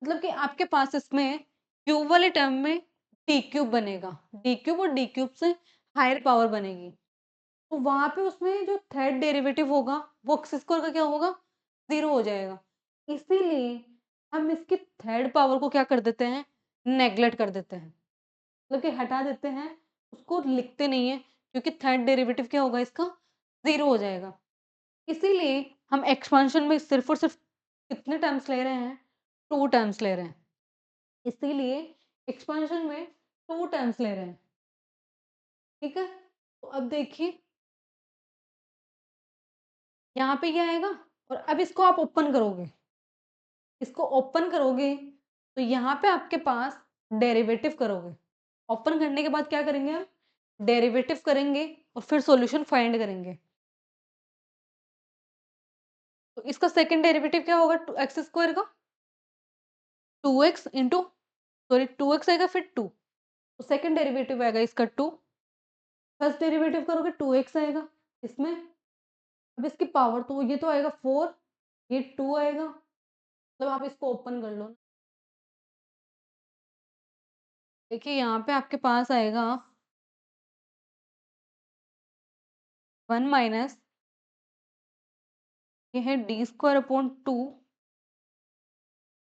मतलब कि आपके पास इसमें क्यूब वाले टर्म में डी क्यूब बनेगा, डी क्यूब और डी क्यूब से हायर पावर बनेगी, तो वहां पे उसमें जो थर्ड डेरिवेटिव होगा वो एक्स स्क्वायर का क्या होगा 0 हो जाएगा। इसीलिए हम इसकी थर्ड पावर को क्या कर देते हैं नेग्लेक्ट कर देते हैं, मतलब कि हटा देते हैं, उसको लिखते नहीं है, क्योंकि थर्ड डेरिवेटिव क्या होगा इसका 0 हो जाएगा। इसीलिए हम एक्सपेंशन में सिर्फ और सिर्फ कितने टर्म्स ले रहे हैं 2 टर्म्स ले रहे हैं, इसीलिए एक्सपेंशन में 2 टर्म्स ले रहे हैं, ठीक है। तो अब देखिए यहाँ पे क्या आएगा, और अब इसको आप ओपन करोगे, इसको ओपन करोगे तो यहाँ पे आपके पास डेरिवेटिव करोगे, ओपन करने के बाद क्या करेंगे हम डेरिवेटिव करेंगे और फिर सॉल्यूशन फाइंड करेंगे। तो इसका सेकंड डेरिवेटिव क्या होगा एक्स स्क्वायर का 2x इंटू, सॉरी 2x आएगा फिर 2, तो सेकंड डेरिवेटिव आएगा इसका 2, फर्स्ट डेरिवेटिव करोगे 2x आएगा इसमें, अब इसकी पावर तो ये तो आएगा 4, ये 2 आएगा, मतलब आप इसको ओपन कर लो, देखिए यहाँ पे आपके पास आएगा 1 माइनस, ये है D square upon 2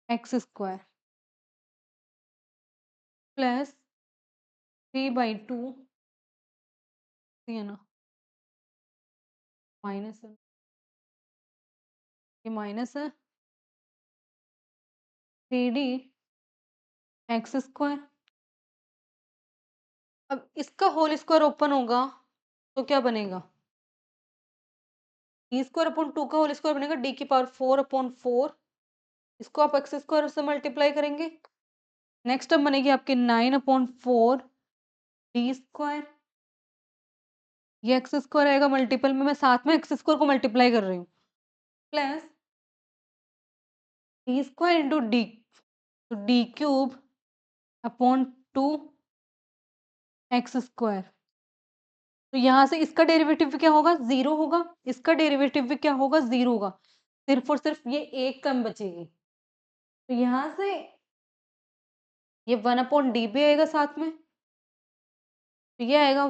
x square plus 3/2, है ना माइनस है, ये माइनस है 3d एक्स स्क्वायर। अब इसका होल स्क्वायर ओपन होगा तो क्या बनेगा डी स्क्वायर अपॉन 2 का होल स्क्वायर बनेगा डी की पावर 4/4, इसको आप एक्स स्क्वायर से मल्टीप्लाई करेंगे, नेक्स्ट टर्म बनेगी आपकी 9/4 डी स्क्वायर, ये एक्स स्क्वायर आएगा मल्टीपल में, मैं साथ में एक्स स्क्वायर को मल्टीप्लाई कर रही हूँ, plus D square into D, तो डी क्यूब अपॉन 2x²। तो यहाँ से इसका डेरिवेटिव भी क्या होगा? 0 होगा, इसका डेरिवेटिव भी क्या होगा? 0 होगा। सिर्फ और सिर्फ ये एक टर्म बचेगी। तो यहाँ से ये 1/d भी आएगा साथ में, तो ये आएगा,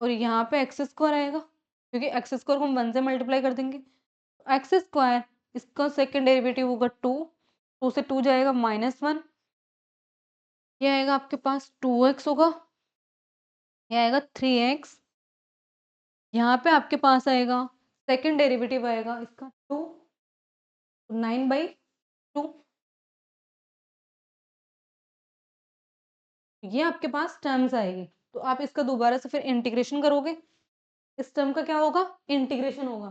और यहाँ पे x² आएगा, क्योंकि x² को हम 1 से मल्टीप्लाई कर देंगे। x², इसका सेकंड डेरिवेटिव होगा 2, 2 से 2 जाएगा -1, ये आएगा आपके पास 2x होगा, ये आएगा 3x। यहाँ पे आपके पास आएगा सेकंड डेरिवेटिव आएगा इसका 2, 9/2। ये आपके पास टर्म्स आएगी। तो आप इसका दोबारा से फिर इंटीग्रेशन करोगे, इस टर्म का क्या होगा? इंटीग्रेशन होगा।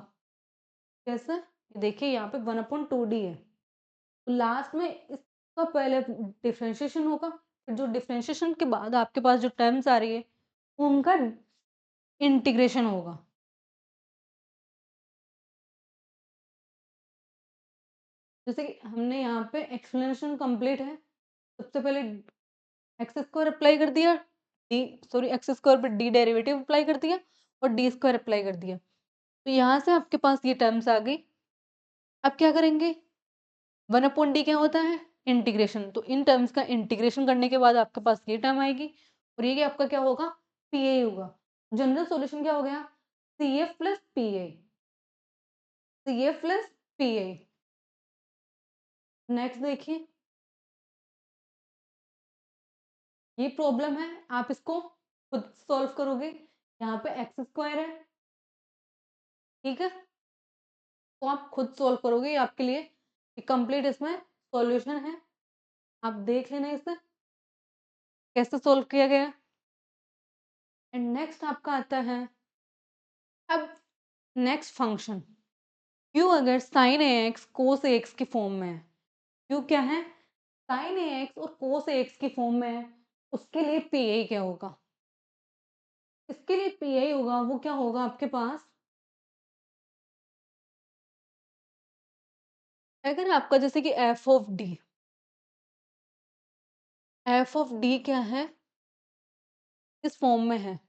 कैसे? देखिए यहाँ पे 1/2d है, तो लास्ट में इसका पहले डिफरेंशिएशन होगा, फिर जो डिफरेंशिएशन के बाद आपके पास जो टर्म्स आ रही है उनका इंटीग्रेशन होगा। जैसे कि हमने यहाँ पे एक्सप्लेनेशन कंप्लीट है। सबसे पहले x² अप्लाई कर दिया, x² पे d डेरिवेटिव अप्लाई कर दिया और d² अप्लाई कर दिया। तो यहाँ से आपके पास ये टर्म्स आ गई। अब क्या करेंगे? 1/d क्या होता है? इंटीग्रेशन। तो इन टर्म्स का इंटीग्रेशन करने के बाद आपके पास ये टर्म आएगी, और ये आपका क्या होगा? PA होगा। जनरल सॉल्यूशन क्या हो गया? CF plus PA, CF plus PA। Next देखिए, ये प्रॉब्लम है, आप इसको खुद सॉल्व करोगे। यहाँ पे x² है, ठीक है, तो आप खुद सॉल्व करोगे, ये आपके लिए कंप्लीट इसमें सॉल्यूशन है। आप देख लेना इसे कैसे सॉल्व किया गया। एंड नेक्स्ट आपका आता है अब नेक्स्ट फंक्शन क्यू अगर sin ax cos ax की फॉर्म में है। क्यू क्या है? sin ax और cos ax की फॉर्म में है, उसके लिए PA क्या होगा? इसके लिए PA होगा, वो क्या होगा आपके पास? अगर आपका जैसे कि f(d) क्या है? इस फॉर्म में है,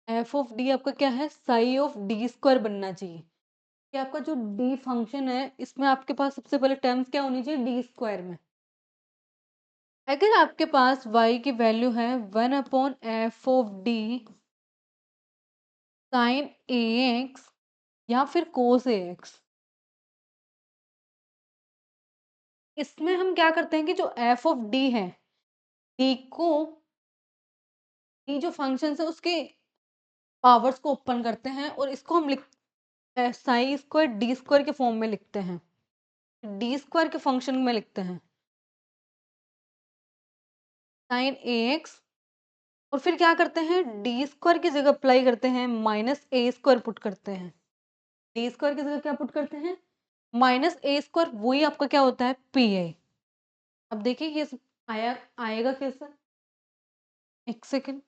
f(d) आपका क्या है? ψ(d²) बनना चाहिए कि आपका जो d फंक्शन है इसमें आपके पास सबसे पहले टर्म्स क्या होनी चाहिए? d² में। अगर आपके पास y की वैल्यू है 1/f(d) sin ax या फिर cos ax, इसमें हम क्या करते हैं कि जो f(d) है, d को, d जो फंक्शन है उसके पावर्स को ओपन करते हैं और इसको हम ψ²d² के फॉर्म में लिखते हैं, d² के फंक्शन में लिखते हैं sin ax, और फिर क्या करते हैं? d² की जगह अप्लाई करते हैं -a² पुट करते हैं। d² की जगह क्या पुट करते हैं? -a², वही आपका क्या होता है? PA। अब देखिए ये आएगा कैसे? एक सेकंड।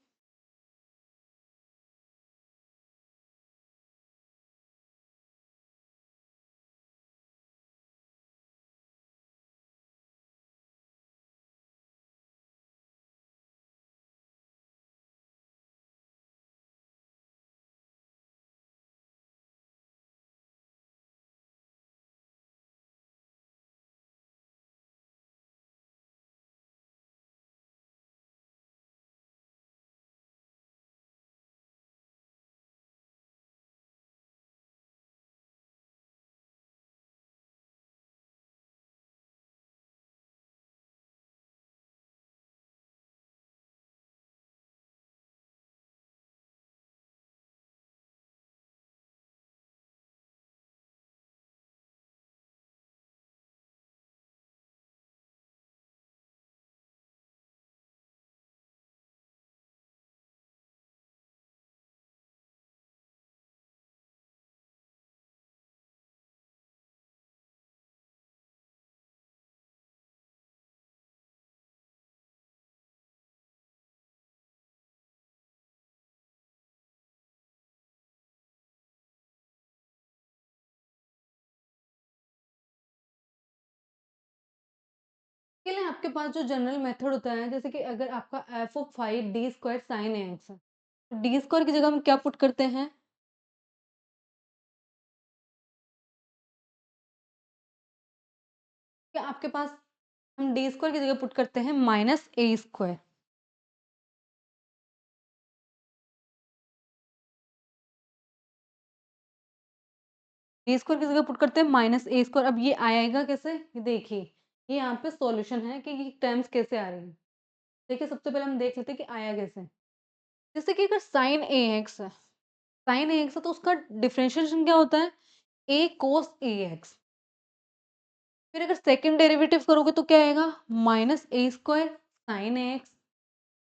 इसके लिए आपके पास जो जनरल मेथड होता है, जैसे कि अगर आपका F of 5 D square sine A X है, तो डी स्क्वायर की जगह हम क्या पुट करते हैं? कि आपके पास हम डी स्क्वायर की जगह पुट करते हैं minus A square. D square की जगह पुट करते हैं माइनस ए स्क्वायर। अब ये आएगा कैसे? ये देखिए, ये यहाँ पे सॉल्यूशन है कि ये टर्म्स कैसे आ रही है। देखिए, सबसे पहले हम देख लेते हैं कि आया कैसे। जैसे कि अगर साइन ए एक्स है, साइन ए एक्स है, तो उसका डिफरेंशिएशन क्या होता है? ए कोस ए एक्स। फिर अगर सेकंड डेरिवेटिव करोगे तो क्या आएगा? Minus A square sine A x.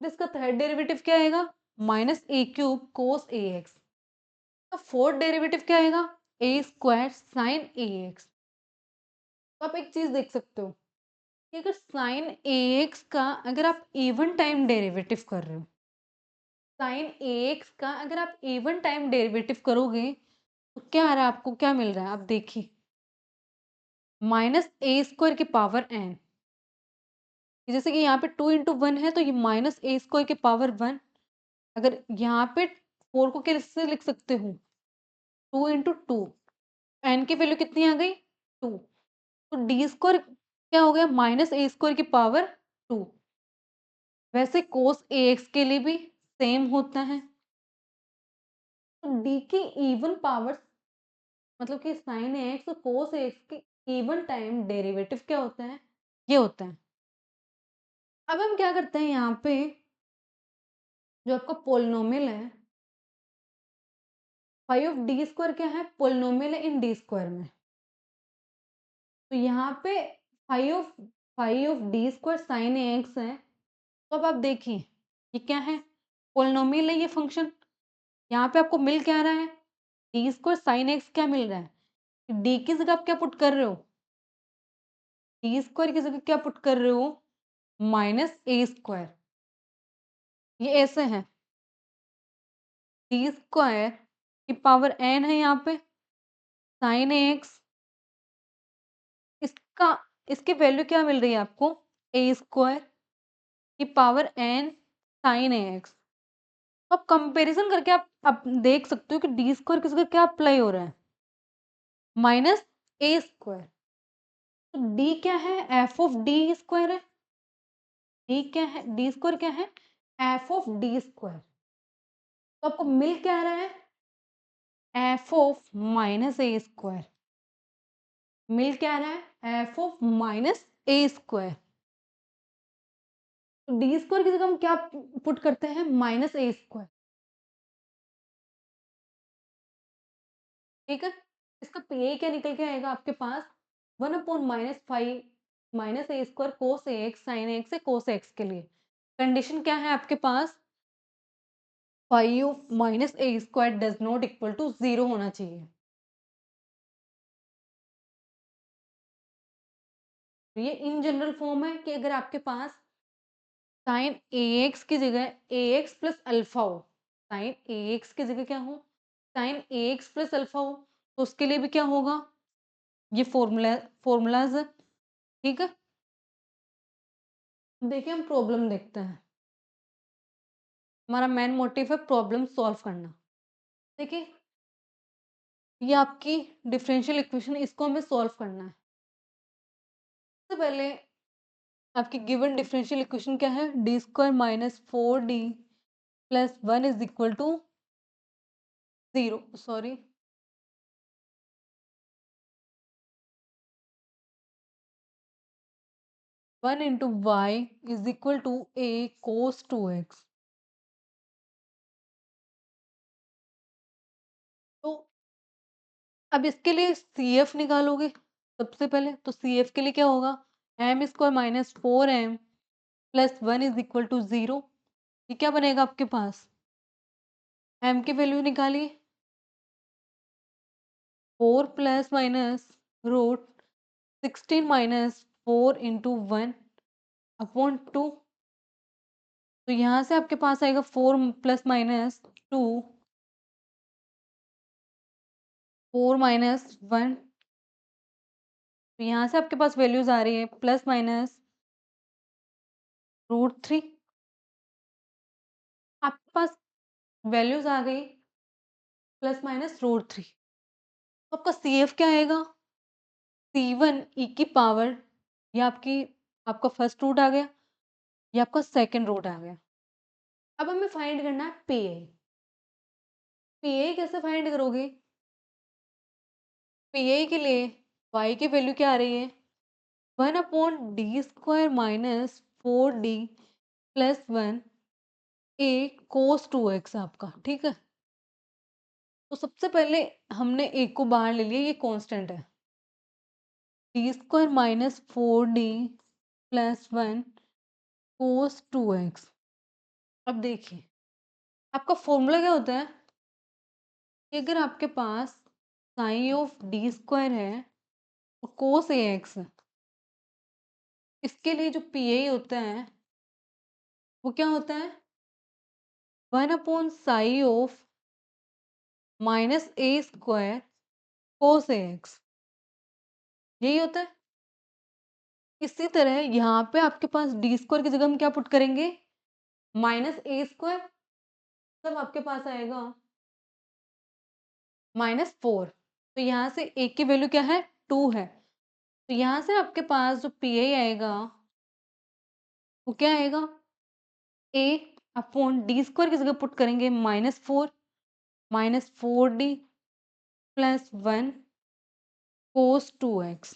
फिर इसका थर्ड डेरिवेटिव क्या आएगा? Minus A cube cos A X. तो फोर्थ डेरिवेटिव क्या आएगा? ए स्क्वायर साइन ए एक्स। तो आप एक चीज देख सकते हो कि अगर साइन ए एक्स का अगर आप इवन टाइम डेरिवेटिव कर रहे हो, साइन ए एक्स का अगर आप इवन टाइम डेरिवेटिव करोगे, तो क्या आ रहा है? आपको क्या मिल रहा है? आप देखिए, माइनस ए स्क्वायर की पावर एन। जैसे कि यहाँ पे 2 इंटू वन है, तो ये माइनस ए स्क्वायर की पावर 1। अगर यहाँ पे 4 को कैसे लिख सकते हो? 2 इंटू टू। एन की वैल्यू कितनी आ गई? 2। तो डी स्क्वायर क्या हो गया? माइनस ए स्क्वायर की पावर 2। वैसे कोस ए एक्स के लिए भी सेम होता है। तो डी की इवन पावर्स, मतलब कि साइन ए एक्स और कोस ए एक्स के इवन टाइम डेरिवेटिव क्या होता है? ये होता है। अब हम क्या करते हैं, यहाँ पे जो आपका पोलिनोमियल है, फाइव ऑफ डी स्क्वायर क्या है? पोलिनोमियल है इन डी स्क्वायर में। तो यहाँ पे five of D square sine A X है। तो अब आप देखिए, ये क्या है? पोलिनोमियल है ये फंक्शन। यहाँ पे आपको मिल क्या रहा है? डी स्क्वायर साइन एक्स क्या मिल रहा है? डी की जगह आप क्या पुट कर रहे हो? डी स्क्वायर की जगह क्या पुट कर रहे हो? Minus A square. ये ऐसे है, डी स्क्वायर की पावर एन है यहाँ पे साइन एक्स। इसका इसकी वैल्यू क्या मिल रही है आपको? ए स्क्वायर की पावर एन साइन एक्स। अब कंपैरिजन करके आप देख सकते हो कि डी स्क्वायर की जगह क्या अप्लाई हो रहा है? Minus A square. तो डी क्या है? एफ ऑफ डी स्क्वायर है। डी क्या है? डी स्क्वायर क्या है? F of D square. तो आपको मिल क्या रहा है? F of minus A square. मिल क्या रहा है? F of minus A square. तो डी स्क्वायर की जगह हम क्या पुट करते हैं? Minus A square. ठीक है, इसका पीए क्या निकल के आएगा आपके पास? 1/-5 minus A square cos A X sine X है कोस एक्स के लिए। कंडीशन क्या है आपके पास? 5 minus A square does not equal to 0 होना चाहिए। तो ये इन जनरल फॉर्म है कि अगर आपके पास साइन ए एक्स की जगह ए एक्स प्लस अल्फा हो, साइन ए एक्स की जगह क्या हो? Sign A x plus alpha हो, तो उसके लिए भी क्या होगा? ये फॉर्मूलाज है। ठीक है, देखिए हम प्रॉब्लम देखते हैं। हमारा मेन मोटिव है प्रॉब्लम सॉल्व करना। देखिए, ये आपकी डिफरेंशियल इक्वेशन, इसको हमें सॉल्व करना है। सबसे पहले आपकी गिवन डिफरेंशियल इक्वेशन क्या है? D square minus 4d plus 1 is equal to 0। Sorry, 1 into Y is equal to A cos 2x। तो अब इसके लिए सी एफ निकालोगे सबसे पहले, तो सी एफ के लिए क्या होगा? M square minus 4m plus 1 is equal to 0। ये क्या बनेगा आपके पास? एम की वैल्यू निकालिए, 4 plus minus root 16 minus 4 into 1 upon 2। तो यहाँ से आपके पास आएगा 4 प्लस माइनस 2, 4 माइनस 1। तो यहाँ से आपके पास वैल्यूज आ रही है प्लस माइनस √3 आपके पास वैल्यूज़ आ गई प्लस माइनस √3 तो आपका CF क्या आएगा? C1 e की पावर ये आपका फर्स्ट रूट आ गया, ये आपका सेकंड रूट आ गया। अब हमें फाइंड करना है PA। PA कैसे फाइंड करोगे? PA के लिए y की वैल्यू क्या आ रही है? 1/d² minus 4d plus 1 a cos 2x आपका, ठीक है? तो सबसे पहले हमने a को बाहर ले लिया, ये कांस्टेंट है। d² minus 4d plus 1 cos 2x। अब देखिए, आपका फॉर्मूला क्या होता है कि अगर आपके पास साइन ऑफ d² है और cos ax है, इसके लिए जो PA होता है वो क्या होता है? 1/साइन of minus a² cos ax, यही होता है। इसी तरह यहाँ पे आपके पास d² की जगह हम क्या पुट करेंगे? माइनस a², तब आपके पास आएगा -4। तो यहाँ से a की वैल्यू क्या है? 2 है। तो यहाँ से आपके पास जो PA आएगा वो क्या आएगा? a/d² की जगह पुट करेंगे -4d प्लस 1 cos 2x।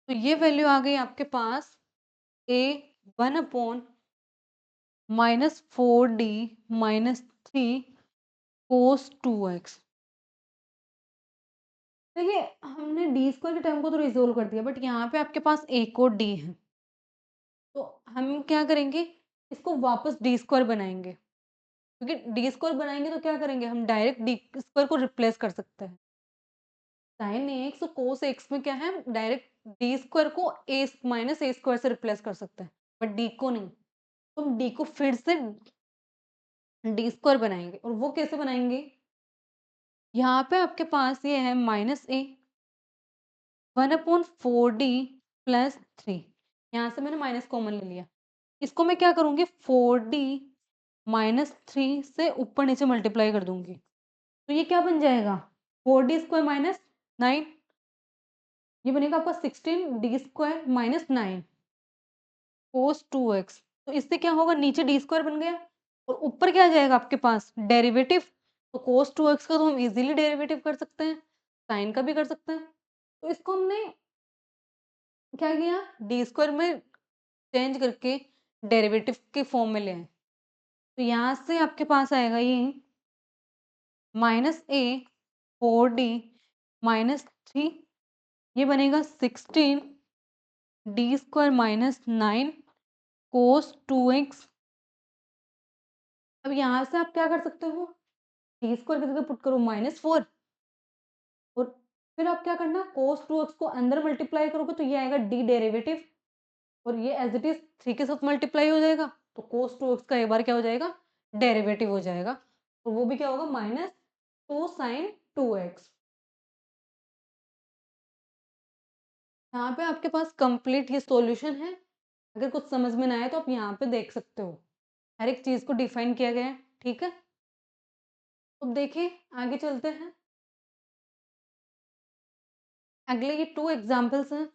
तो ये वैल्यू आ गई आपके पास a 1/-4d -3 cos 2x। देखिए, हमने d² के टर्म को तो रिज़ोल्व कर दिया, बट यहाँ पे आपके पास एक और d है। तो हम क्या करेंगे? इसको वापस d² बनाएँगे, क्योंकि d² बनाएँगे तो क्या करेंगे? हम डायरेक्ट d² को रिप्लेस कर सकते हैं। साइन ax और cos x में क्या है? हम डायरेक्ट d² को -a² से रिप्लेस कर सकते हैं, बट d को नहीं। तो हम d को फिर से d² बनाएँगे, और वो कैसे बनाएँगे? यहाँ पे आपके पास ये है -a 1/4d प्लस 3। यहाँ से मैंने माइनस कॉमन ले लिया। इसको मैं क्या करूँगी? 4d -3 से ऊपर नीचे मल्टीप्लाई कर दूँगी। तो ये क्या बन जाएगा? 4d² माइनस 9, ये बनेगा आपका 16d² माइनस 9 cos 2x। तो इससे क्या होगा? नीचे d² बन गया और ऊपर क्या आ जाएगा आपके पास? डेरिवेटिव। तो cos 2x का तो हम इजीली डेरिवेटिव कर सकते हैं, साइन का भी कर सकते हैं। तो इसको हमने क्या किया? d² में चेंज करके डेरिवेटिव के फॉर्म में ले आए। तो यहाँ से आपके पास आएगा ये -a 4d -3, ये बनेगा 16d² माइनस 9 cos 2x। अब यहाँ से आप क्या कर सकते हो? d² की जगह पुट करो -4, और फिर आप क्या करना? cos 2x को अंदर मल्टीप्लाई करोगे तो ये आएगा d डेरिवेटिव, और ये एज इट इज 3 के साथ मल्टीप्लाई हो जाएगा। तो cos 2x का एक बार क्या हो जाएगा? डेरिवेटिव हो जाएगा, और वो भी क्या होगा? -2 sin 2x। यहाँ पे आपके पास कंप्लीट ये सॉल्यूशन है। अगर कुछ समझ में ना आए तो आप यहाँ पे देख सकते हो, हर एक चीज़ को डिफाइन किया गया है, ठीक है? अब देखिए, आगे चलते हैं। अगले ये 2 एग्जांपल्स हैं।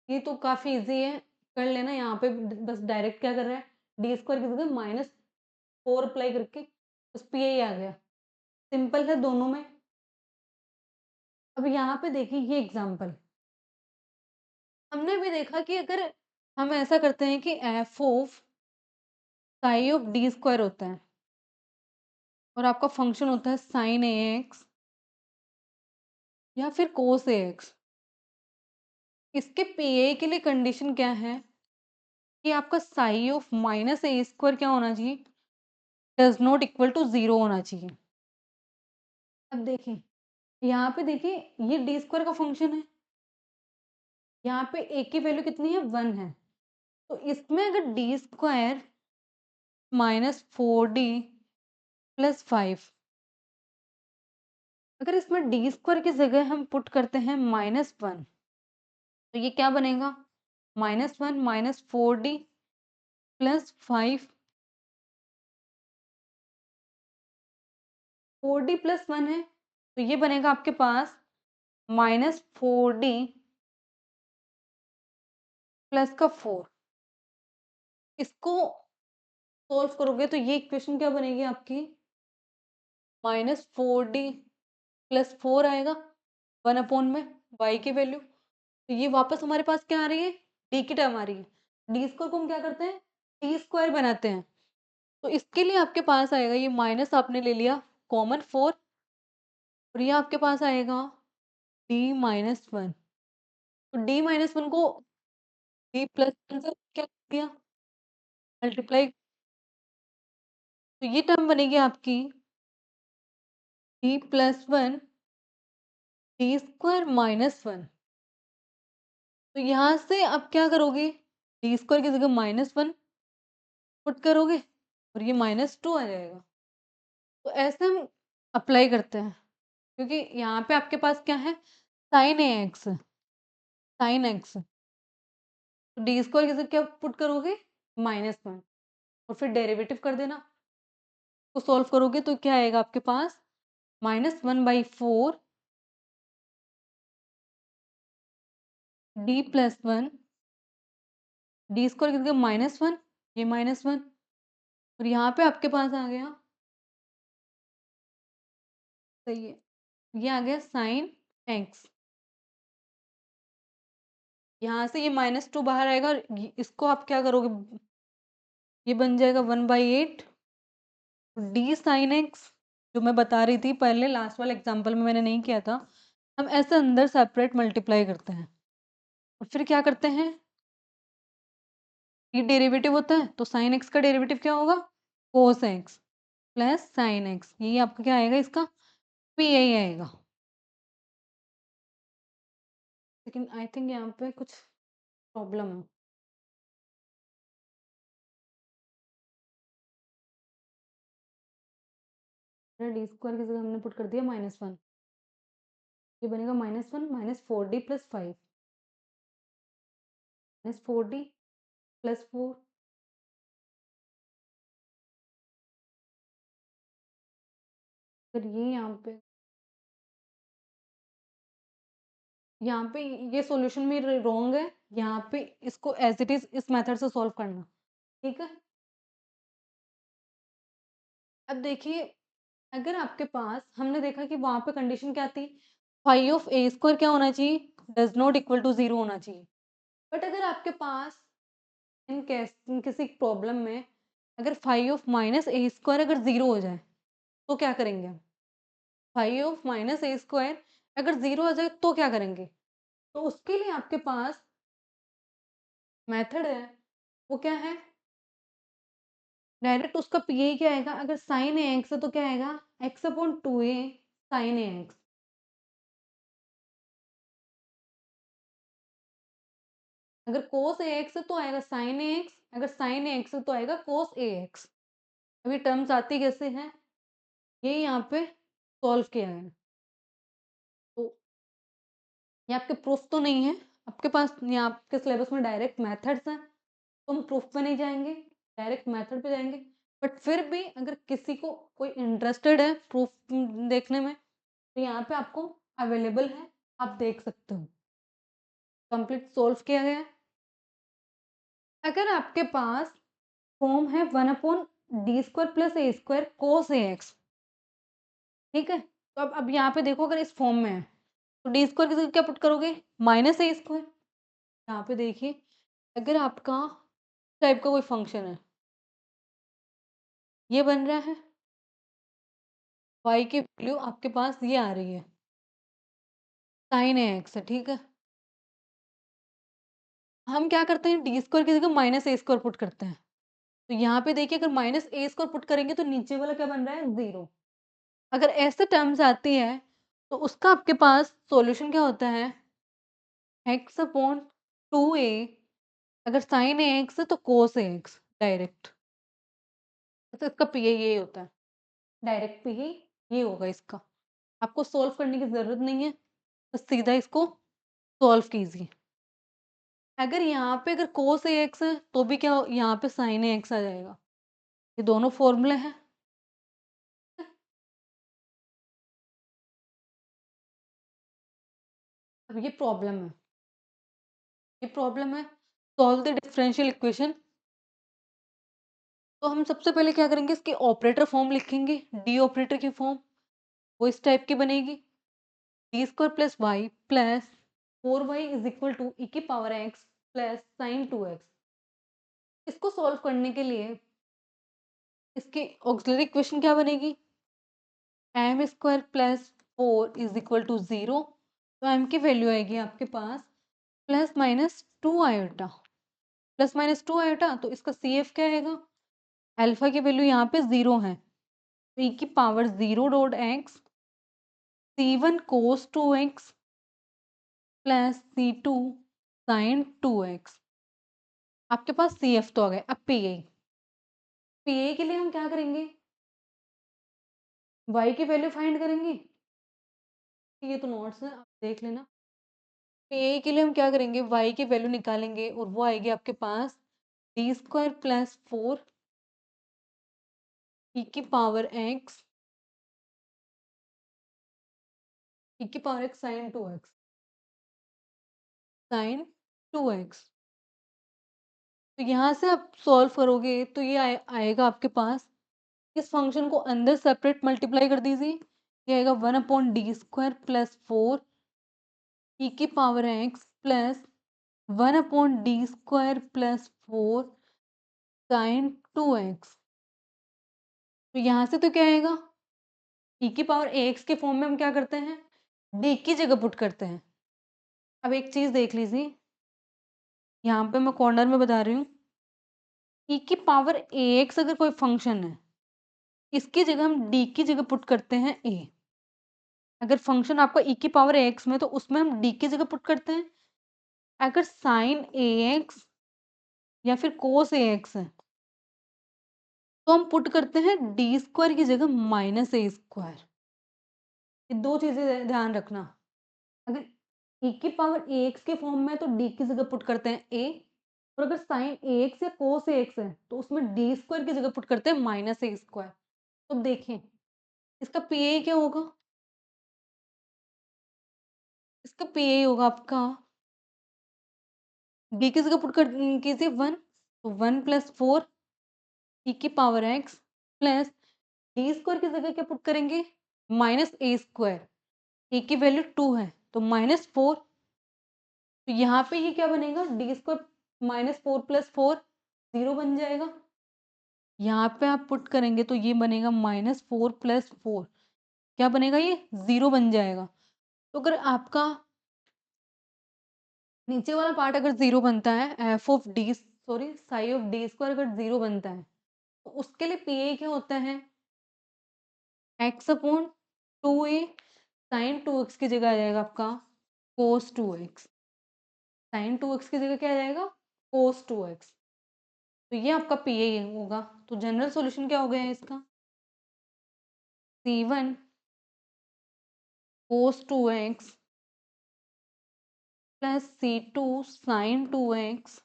ये तो काफ़ी ईज़ी है, कर लेना। यहाँ पे बस डायरेक्ट क्या कर रहा है? d² की जगह -4 अप्लाई करके बस PA आ गया। सिंपल है दोनों में। अब यहाँ पे देखिए ये एग्जांपल। हमने भी देखा कि अगर हम ऐसा करते हैं कि f of sigh of d² होता है और आपका फंक्शन होता है sin ax या फिर cos ax, इसके PA के लिए कंडीशन क्या है कि आपका साई ऑफ -a² क्या होना चाहिए? डज़ नॉट इक्वल टू 0 होना चाहिए। अब देखिए, यहाँ पे देखिए ये d² का फंक्शन है, यहाँ पे a की वैल्यू कितनी है? 1 है। तो इसमें अगर d² -4d प्लस 5, अगर इसमें d² की जगह हम पुट करते हैं -1, तो ये क्या बनेगा? -1 minus 4d plus 5 4d plus 1 है, तो ये बनेगा आपके पास -4d प्लस का 4। इसको सोल्व करोगे तो ये इक्वेशन क्या बनेगी आपकी? -4d प्लस 4 आएगा 1 अपॉन में y की वैल्यू। तो ये वापस हमारे पास क्या आ रही है? d की टर्म आ रही है। d स्क्वायर को हम क्या करते हैं? t स्क्वायर बनाते हैं। तो इसके लिए आपके पास आएगा, ये माइनस आपने ले लिया कॉमन 4, और ये आपके पास आएगा d माइनस 1। तो d माइनस 1 को d प्लस 1 से क्या कर दिया? मल्टीप्लाई। तो ये टर्म बनेगी आपकी d plus 1 d square minus 1। तो यहाँ से आप क्या करोगे? d स्क्वायर की जगह -1 पुट करोगे और ये -2 आ जाएगा। तो ऐसे हम अप्लाई करते हैं, क्योंकि यहाँ पे आपके पास क्या है? Sine A X, sine x. तो डी स्क्वायर की जगह क्या पुट करोगे? -1, और फिर डेरिवेटिव कर देना। तो सॉल्व करोगे तो क्या आएगा आपके पास? -1/4 डी प्लस 1, डी स्क्वायर की जगह -1, ये -1, और यहाँ पे आपके पास आ गया, सही है, ये आ गया साइन एक्स। यहाँ से ये -2 बाहर आएगा, और इसको आप क्या करोगे? ये बन जाएगा 1/8 डी साइन एक्स, जो मैं बता रही थी पहले लास्ट वाले एग्जांपल में मैंने नहीं किया था। हम ऐसे अंदर सेपरेट मल्टीप्लाई करते हैं और फिर क्या करते हैं? ये डेरिवेटिव होता है, तो साइन एक्स का डेरिवेटिव क्या होगा? Cos x plus sine x. ये आपका क्या आएगा? इसका पी यही आएगा। लेकिन आई थिंक यहाँ पे कुछ प्रॉब्लम है। डी स्क्वायर की जगह हमने पुट कर दिया -1, ये बनेगा -1 minus 4d plus 5 -4d plus 4। फिर ये यहाँ पे ये सॉल्यूशन में रॉन्ग है। यहाँ पे इसको एज इट इज इस मेथड से सॉल्व करना, ठीक है? अब देखिए, अगर आपके पास, हमने देखा कि वहां पे कंडीशन क्या थी? फाइव ऑफ ए स्क्वायर क्या होना चाहिए? डज नॉट इक्वल टू 0 होना चाहिए। बट अगर आपके पास इन किसी प्रॉब्लम में अगर five of minus A square अगर 0 हो जाए तो क्या करेंगे? Five of minus A square अगर 0 हो जाए तो क्या करेंगे? तो उसके लिए आपके पास मेथड है, वो क्या है? डायरेक्ट उसका पीए क्या आएगा? अगर साइन ए एक्स है तो क्या आएगा? X upon 2a sign A x. अगर कोस ए एक्स है तो आएगा साइन ए एक्स, अगर साइन ए एक्स है तो आएगा कोस ए एक्स। अभी टर्म्स आती कैसे हैं? ये यहाँ पे सॉल्व किया है। तो ये आपके प्रूफ तो नहीं है, आपके पास यहाँ आपके सिलेबस में डायरेक्ट मेथड्स हैं, तो हम प्रूफ पे नहीं जाएंगे, डायरेक्ट मेथड पे जाएंगे। बट फिर भी अगर किसी को कोई इंटरेस्टेड है प्रूफ देखने में, तो यहाँ पे आपको अवेलेबल है, आप देख सकते हो। कंप्लीट सॉल्व किया गया है। अगर आपके पास फॉर्म है 1/d² plus A square cos A x, ठीक है? तो अब यहाँ पे देखो, अगर इस फॉर्म में है तो डी स्क्वायर की जगह क्या पुट करोगे? Minus A square. यहाँ पे देखिए, अगर आपका टाइप का कोई फंक्शन है, ये बन रहा है, y की वैल्यू आपके पास ये आ रही है, साइन ए एक्स है, ठीक है? हम क्या करते हैं? डी स्क्वायर की जगह माइनस ए स्क्वायर पुट करते हैं। तो यहाँ पे देखिए, अगर माइनस ए स्क्वायर पुट करेंगे तो नीचे वाला क्या बन रहा है? 0। अगर ऐसे टर्म्स आती है तो उसका आपके पास सॉल्यूशन क्या होता है? एक्स अपॉन 2a, अगर साइन ए एक्स है तो कोस ए एक्स डायरेक्ट। तो इसका पी ये होता है, डायरेक्ट पी ये होगा इसका। आपको सॉल्व करने की ज़रूरत नहीं है, बस सीधा इसको सॉल्व कीजिए। अगर यहाँ पे अगर cos ax है तो भी क्या यहाँ पे sin ax आ जाएगा। ये दोनों फॉर्मूले हैं। अब ये प्रॉब्लम है, ये प्रॉब्लम है। Solve the differential equation. तो हम सबसे पहले क्या करेंगे, इसकी ऑपरेटर फॉर्म लिखेंगे, डी ऑपरेटर की फॉर्म। वो इस टाइप की बनेगी, D square plus Y plus 4y is equal to E की power x plus sign 2x। इसको सॉल्व करने के लिए इसकी ऑक्सिलरी इक्वेशन क्या बनेगी, M square plus 4 is equal to 0। तो एम की वैल्यू आएगी आपके पास plus minus 2 iota, plus minus 2 iota. तो इसका सी एफ क्या आएगा, अल्फा की वैल्यू यहाँ पे 0 है, तो ई की power 0 dot X C one cos 2x plus C two sine 2x। आपके पास सी एफ तो आ गए। अब पी आई, पी आई के लिए हम क्या करेंगे, y की वैल्यू फाइंड करेंगे। ये तो नोट्स है, आप देख लेना। पी आई के लिए हम क्या करेंगे, y की वैल्यू निकालेंगे और वो आएगी आपके पास डी स्क्वायर प्लस 4 ई की पावर x, ई की power x sign 2x, sign 2x। तो यहाँ से आप सॉल्व करोगे तो ये आएगा आपके पास, इस फंक्शन को अंदर सेपरेट मल्टीप्लाई कर दीजिए। ये आएगा 1/d² प्लस 4 ई की power x plus 1/d² plus 4 sine 2x। तो यहाँ से तो क्या आएगा, ई की पावर ax के फॉर्म में हम क्या करते हैं, डी की जगह पुट करते हैं। अब एक चीज देख लीजिए, यहाँ पे मैं कॉर्नर में बता रही हूँ, ई की पावर ax अगर कोई फंक्शन है, इसकी जगह हम डी की जगह पुट करते हैं ए। अगर फंक्शन आपका ई की पावर एक्स में, तो उसमें हम डी की जगह पुट करते हैं। अगर साइन ए एक्स या फिर कोस ए एक्स है, तो हम पुट करते हैं डी स्क्वायर की जगह माइनस ए स्क्वायर। ये दो चीजें ध्यान रखना। अगर ई की पावर ए एक्स के फॉर्म में है, तो डी की जगह पुट करते हैं ए, और अगर साइन ए एक्स या कोस ए एक्स है, तो उसमें डी स्क्वायर की जगह पुट करते हैं माइनस ए स्क्वायर। तो देखें, इसका पी ए क्या होगा, इसका पी ए होगा आपका, डी की जगह पुट कर कीजिए 1, तो 1 प्लस 4 ई की power x plus D square की जगह क्या पुट करेंगे, माइनस ए स्क्वायर। ए की वैल्यू 2 है, तो -4। तो यहाँ पे ये क्या बनेगा, डी स्क्वायर -4 प्लस 4 0 बन जाएगा। यहाँ पे आप पुट करेंगे तो ये बनेगा -4 प्लस 4, क्या बनेगा, ये 0 बन जाएगा। तो अगर आपका नीचे वाला पार्ट अगर 0 बनता है, F of D sorry sigh of D square अगर 0 बनता है, तो उसके लिए पी ए क्या होता है, x upon 2a sign 2x की जगह आ जाएगा आपका कोस 2x। साइन 2x की जगह क्या आ जाएगा, कोस 2x। तो ये आपका पी ए होगा। तो जनरल सॉल्यूशन क्या हो गया है इसका, c1 cos 2x plus c2 sine 2x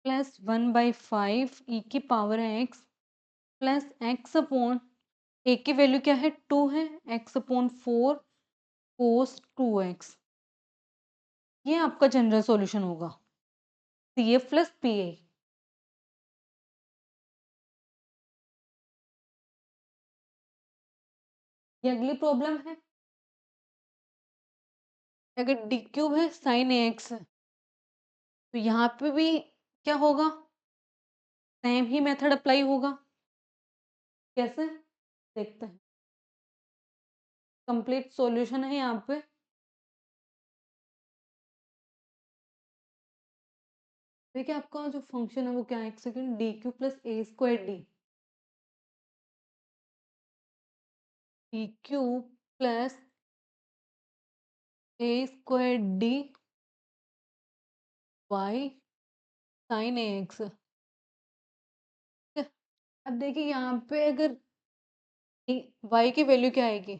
plus 1/5 E की power x plus x upon A की वैल्यू क्या है, 2 है, x अपॉन 4 कोस 2x। ये आपका जनरल सॉल्यूशन होगा, C F plus P A. ये अगली प्रॉब्लम है, अगर डी क्यूब है साइन ए एक्स है, तो यहाँ पे भी क्या होगा, सेम ही मेथड अप्लाई होगा। कैसे, देखते हैं। कंप्लीट सॉल्यूशन है यहाँ पे, देखिए आपका जो फंक्शन है वो क्या है, एक second, D Q plus A square D Q plus A square D Y sign A x. अब देखिए यहाँ पे अगर वाई की वैल्यू क्या आएगी,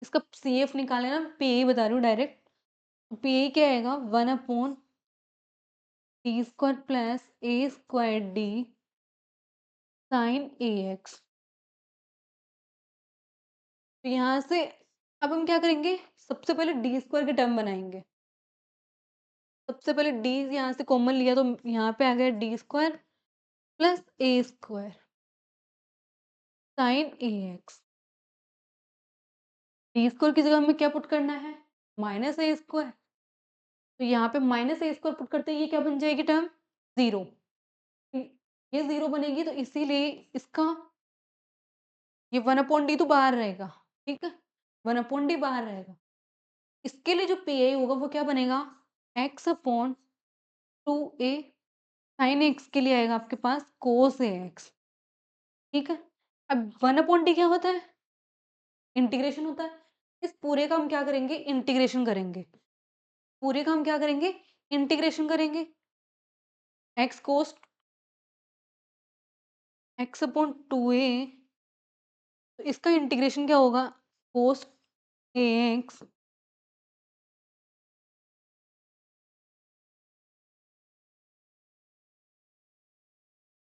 इसका सी एफ निकाले ना, पी बता रही हूँ डायरेक्ट। पी ए क्या आएगा 1/d² plus a² d sine A X. तो यहाँ से अब हम क्या करेंगे, सबसे पहले d² के टर्म बनाएंगे। सबसे पहले d यहाँ से कॉमन लिया तो यहाँ पे आ गया d² plus a² sign A x. d² की जगह हमें क्या पुट करना है, -a²। तो यहाँ पे -a² पुट करते ही ये क्या बन जाएगी टर्म, 0। ये 0 बनेगी तो इसीलिए इसका ये 1/d तो बाहर रहेगा, ठीक है? 1/d बाहर रहेगा। इसके लिए जो पी होगा वो क्या बनेगा, x/2a साइन एक्स के लिए आएगा आपके पास कोस ए एक्स, ठीक है? अब 1/d क्या होता है, इंटीग्रेशन होता है। इस पूरे का हम क्या करेंगे, इंटीग्रेशन करेंगे। पूरे का हम क्या करेंगे, इंटीग्रेशन करेंगे। x कोस x/2a, तो इसका इंटीग्रेशन क्या होगा, कोस ए एक्स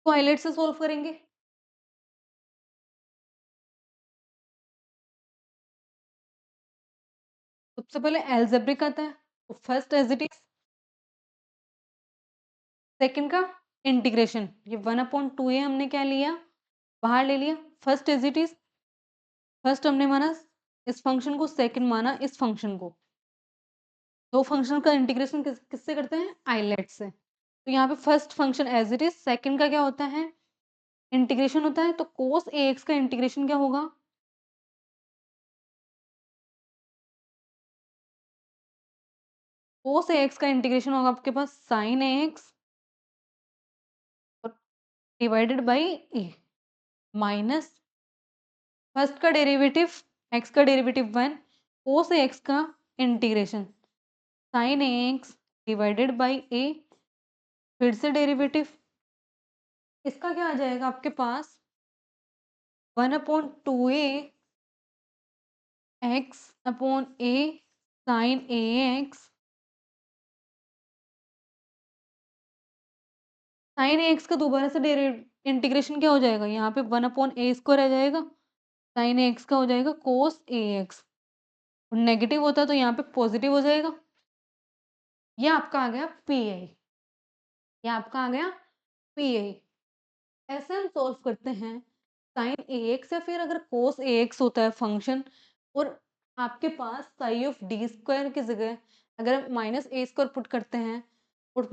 को हाइलाइट से सोल्व करेंगे। सबसे पहले अलजेब्रिक आता है, तो first as it is, second का इंटीग्रेशन। ये 1/2a हमने क्या लिया, बाहर ले लिया। First as it is, first हमने माना इस फंक्शन को, सेकंड माना इस फंक्शन को। दो फंक्शन का इंटीग्रेशन किससे करते हैं, आइलेट से। तो यहाँ पे first function as it is, second का क्या होता है, इंटीग्रेशन होता है। तो कोस ए एक्स का इंटीग्रेशन क्या होगा, कोस ए एक्स का इंटीग्रेशन होगा आपके पास sine A X divided by A minus first का डेरिवेटिव, एक्स का डेरिवेटिव 1, कोस ए एक्स का integration sine A X divided by A, फिर से डेरिवेटिव। इसका क्या आ जाएगा आपके पास 1/2a x/a sine A X. Sine A X का दोबारा से इंटीग्रेशन क्या हो जाएगा, यहाँ पे 1/a² आ जाएगा। साइन ए एक्स का हो जाएगा कोस ए एक्स, नेगेटिव होता है तो यहाँ पे पॉजिटिव हो जाएगा। ये आपका आ गया पी आई, ये आपका आ गया पी आई। ऐसे हम सॉल्व करते हैं साइन ए एक्स, या फिर अगर कोस ए एक्स होता है फंक्शन और आपके पास साई ऑफ d² की जगह अगर -a² पुट करते हैं और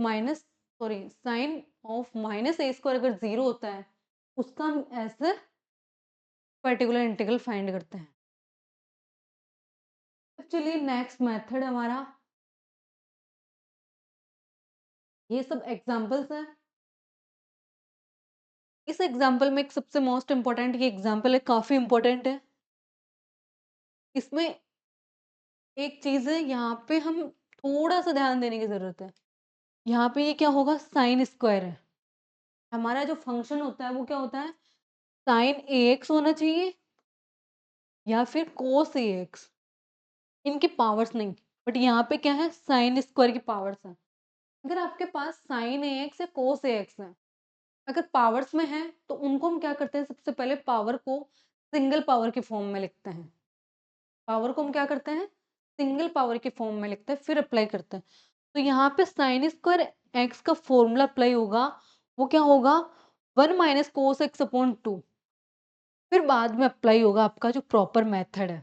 साइन ऑफ -a² अगर 0 होता है, उसका हम ऐसे पर्टिकुलर इंटीग्रल फाइंड करते हैं। अब चलिए नेक्स्ट मेथड हमारा, ये सब एग्जांपल्स हैं। इस एग्जांपल में एक सबसे मोस्ट इम्पोर्टेंट ये एग्जांपल है, काफी इम्पोर्टेंट है। इसमें एक चीज है, यहाँ पे हम थोड़ा सा ध्यान देने की जरूरत है। यहाँ पे ये क्या होगा, साइन स्क्वायर है। हमारा जो फंक्शन होता है वो क्या होता है, साइन ए एक्स होना चाहिए या फिर कोस ए एक्स, इनकी पावर्स नहीं। बट यहाँ पे क्या है, साइन स्क्वायर की पावर्स है। अगर आपके पास साइन ए एक्स या कोस ए एक्स है, अगर पावर्स में है तो उनको हम क्या करते हैं, सबसे पहले पावर को सिंगल पावर के फॉर्म में लिखते हैं। पावर को हम क्या करते हैं, सिंगल पावर के फॉर्म में लिखते हैं, फिर अप्लाई करते हैं। तो यहाँ पे साइन स्क्वायर एक्स का फॉर्मूला अप्लाई होगा, वो क्या होगा 1 - cos x/2। फिर बाद में अप्लाई होगा आपका जो प्रॉपर मेथड है।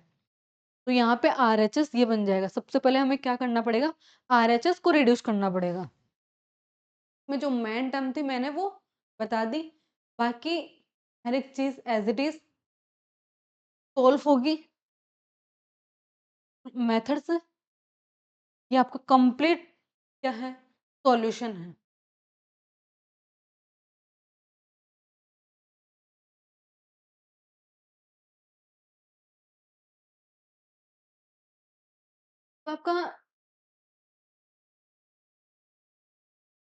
तो यहाँ पे RHS ये बन जाएगा। सबसे पहले हमें क्या करना पड़ेगा, RHS को रिड्यूस करना पड़ेगा। में जो मेन टर्म थी मैंने वो बता दी, बाकी हर एक चीज एज इट इज सोल्व होगी मेथड से। ये आपका कंप्लीट क्या है, सॉल्यूशन है। तो आपका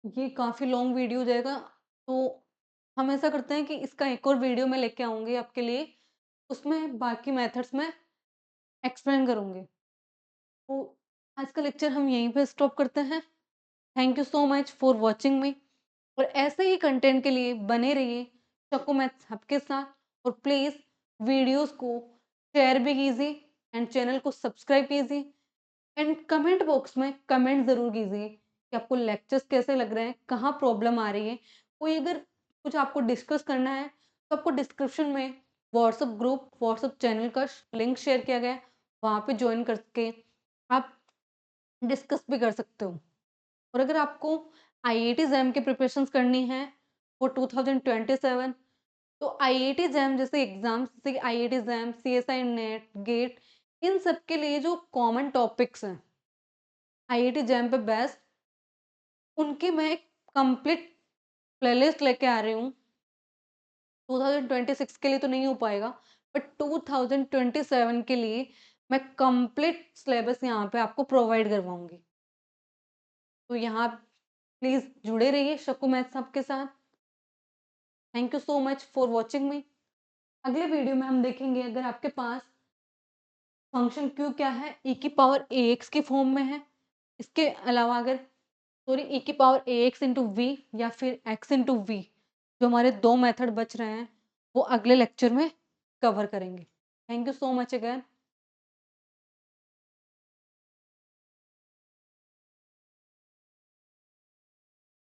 ये काफी लॉन्ग वीडियो हो जाएगा, तो हम ऐसा करते हैं कि इसका एक और वीडियो मैं लेके आऊंगी आपके लिए, उसमें बाकी मेथड्स में एक्सप्लेन करूंगी। तो आज का लेक्चर हम यहीं पे स्टॉप करते हैं। Thank you so much for watching मी, और ऐसे ही कंटेंट के लिए बने रहिए चक्कू मैथ्स हब के साथ। और प्लीज़ वीडियोस को शेयर भी कीजिए एंड चैनल को सब्सक्राइब कीजिए एंड कमेंट बॉक्स में कमेंट ज़रूर कीजिए कि आपको लेक्चर्स कैसे लग रहे हैं, कहाँ प्रॉब्लम आ रही है। कोई अगर कुछ आपको डिस्कस करना है तो आपको डिस्क्रिप्शन में व्हाट्सएप ग्रुप, व्हाट्सएप चैनल का लिंक शेयर किया गया है, वहाँ पे ज्वाइन करके आप डिस्कस भी कर सकते हो। और अगर आपको आईआईटी जैम की प्रिपरेशंस करनी है फॉर 2027, तो आईआईटी जैम जैसे एग्जाम्स, जैसे IIT JAM, CSI NET, GATE, इन सब के लिए जो कॉमन टॉपिक्स हैं आईआईटी जैम पे बेस्ड, उनकी मैं एक कंप्लीट प्लेलिस्ट लेके आ रही हूँ। 2026 के लिए तो नहीं हो पाएगा, बट 2027 के लिए मैं कंप्लीट सिलेबस यहाँ पे आपको प्रोवाइड करवाऊंगी। तो यहाँ प्लीज़ जुड़े रहिए शक्कू मैथ्स हब के साथ। Thank you so much for watching मी। अगले वीडियो में हम देखेंगे अगर आपके पास फंक्शन क्यू क्या है, ई की पावर ए एक्स की फॉर्म में है। इसके अलावा अगर सॉरी ई की power A X into V या फिर एक्स इंटू वी, जो हमारे दो मेथड बच रहे हैं वो अगले लेक्चर में कवर करेंगे। Thank you so much again.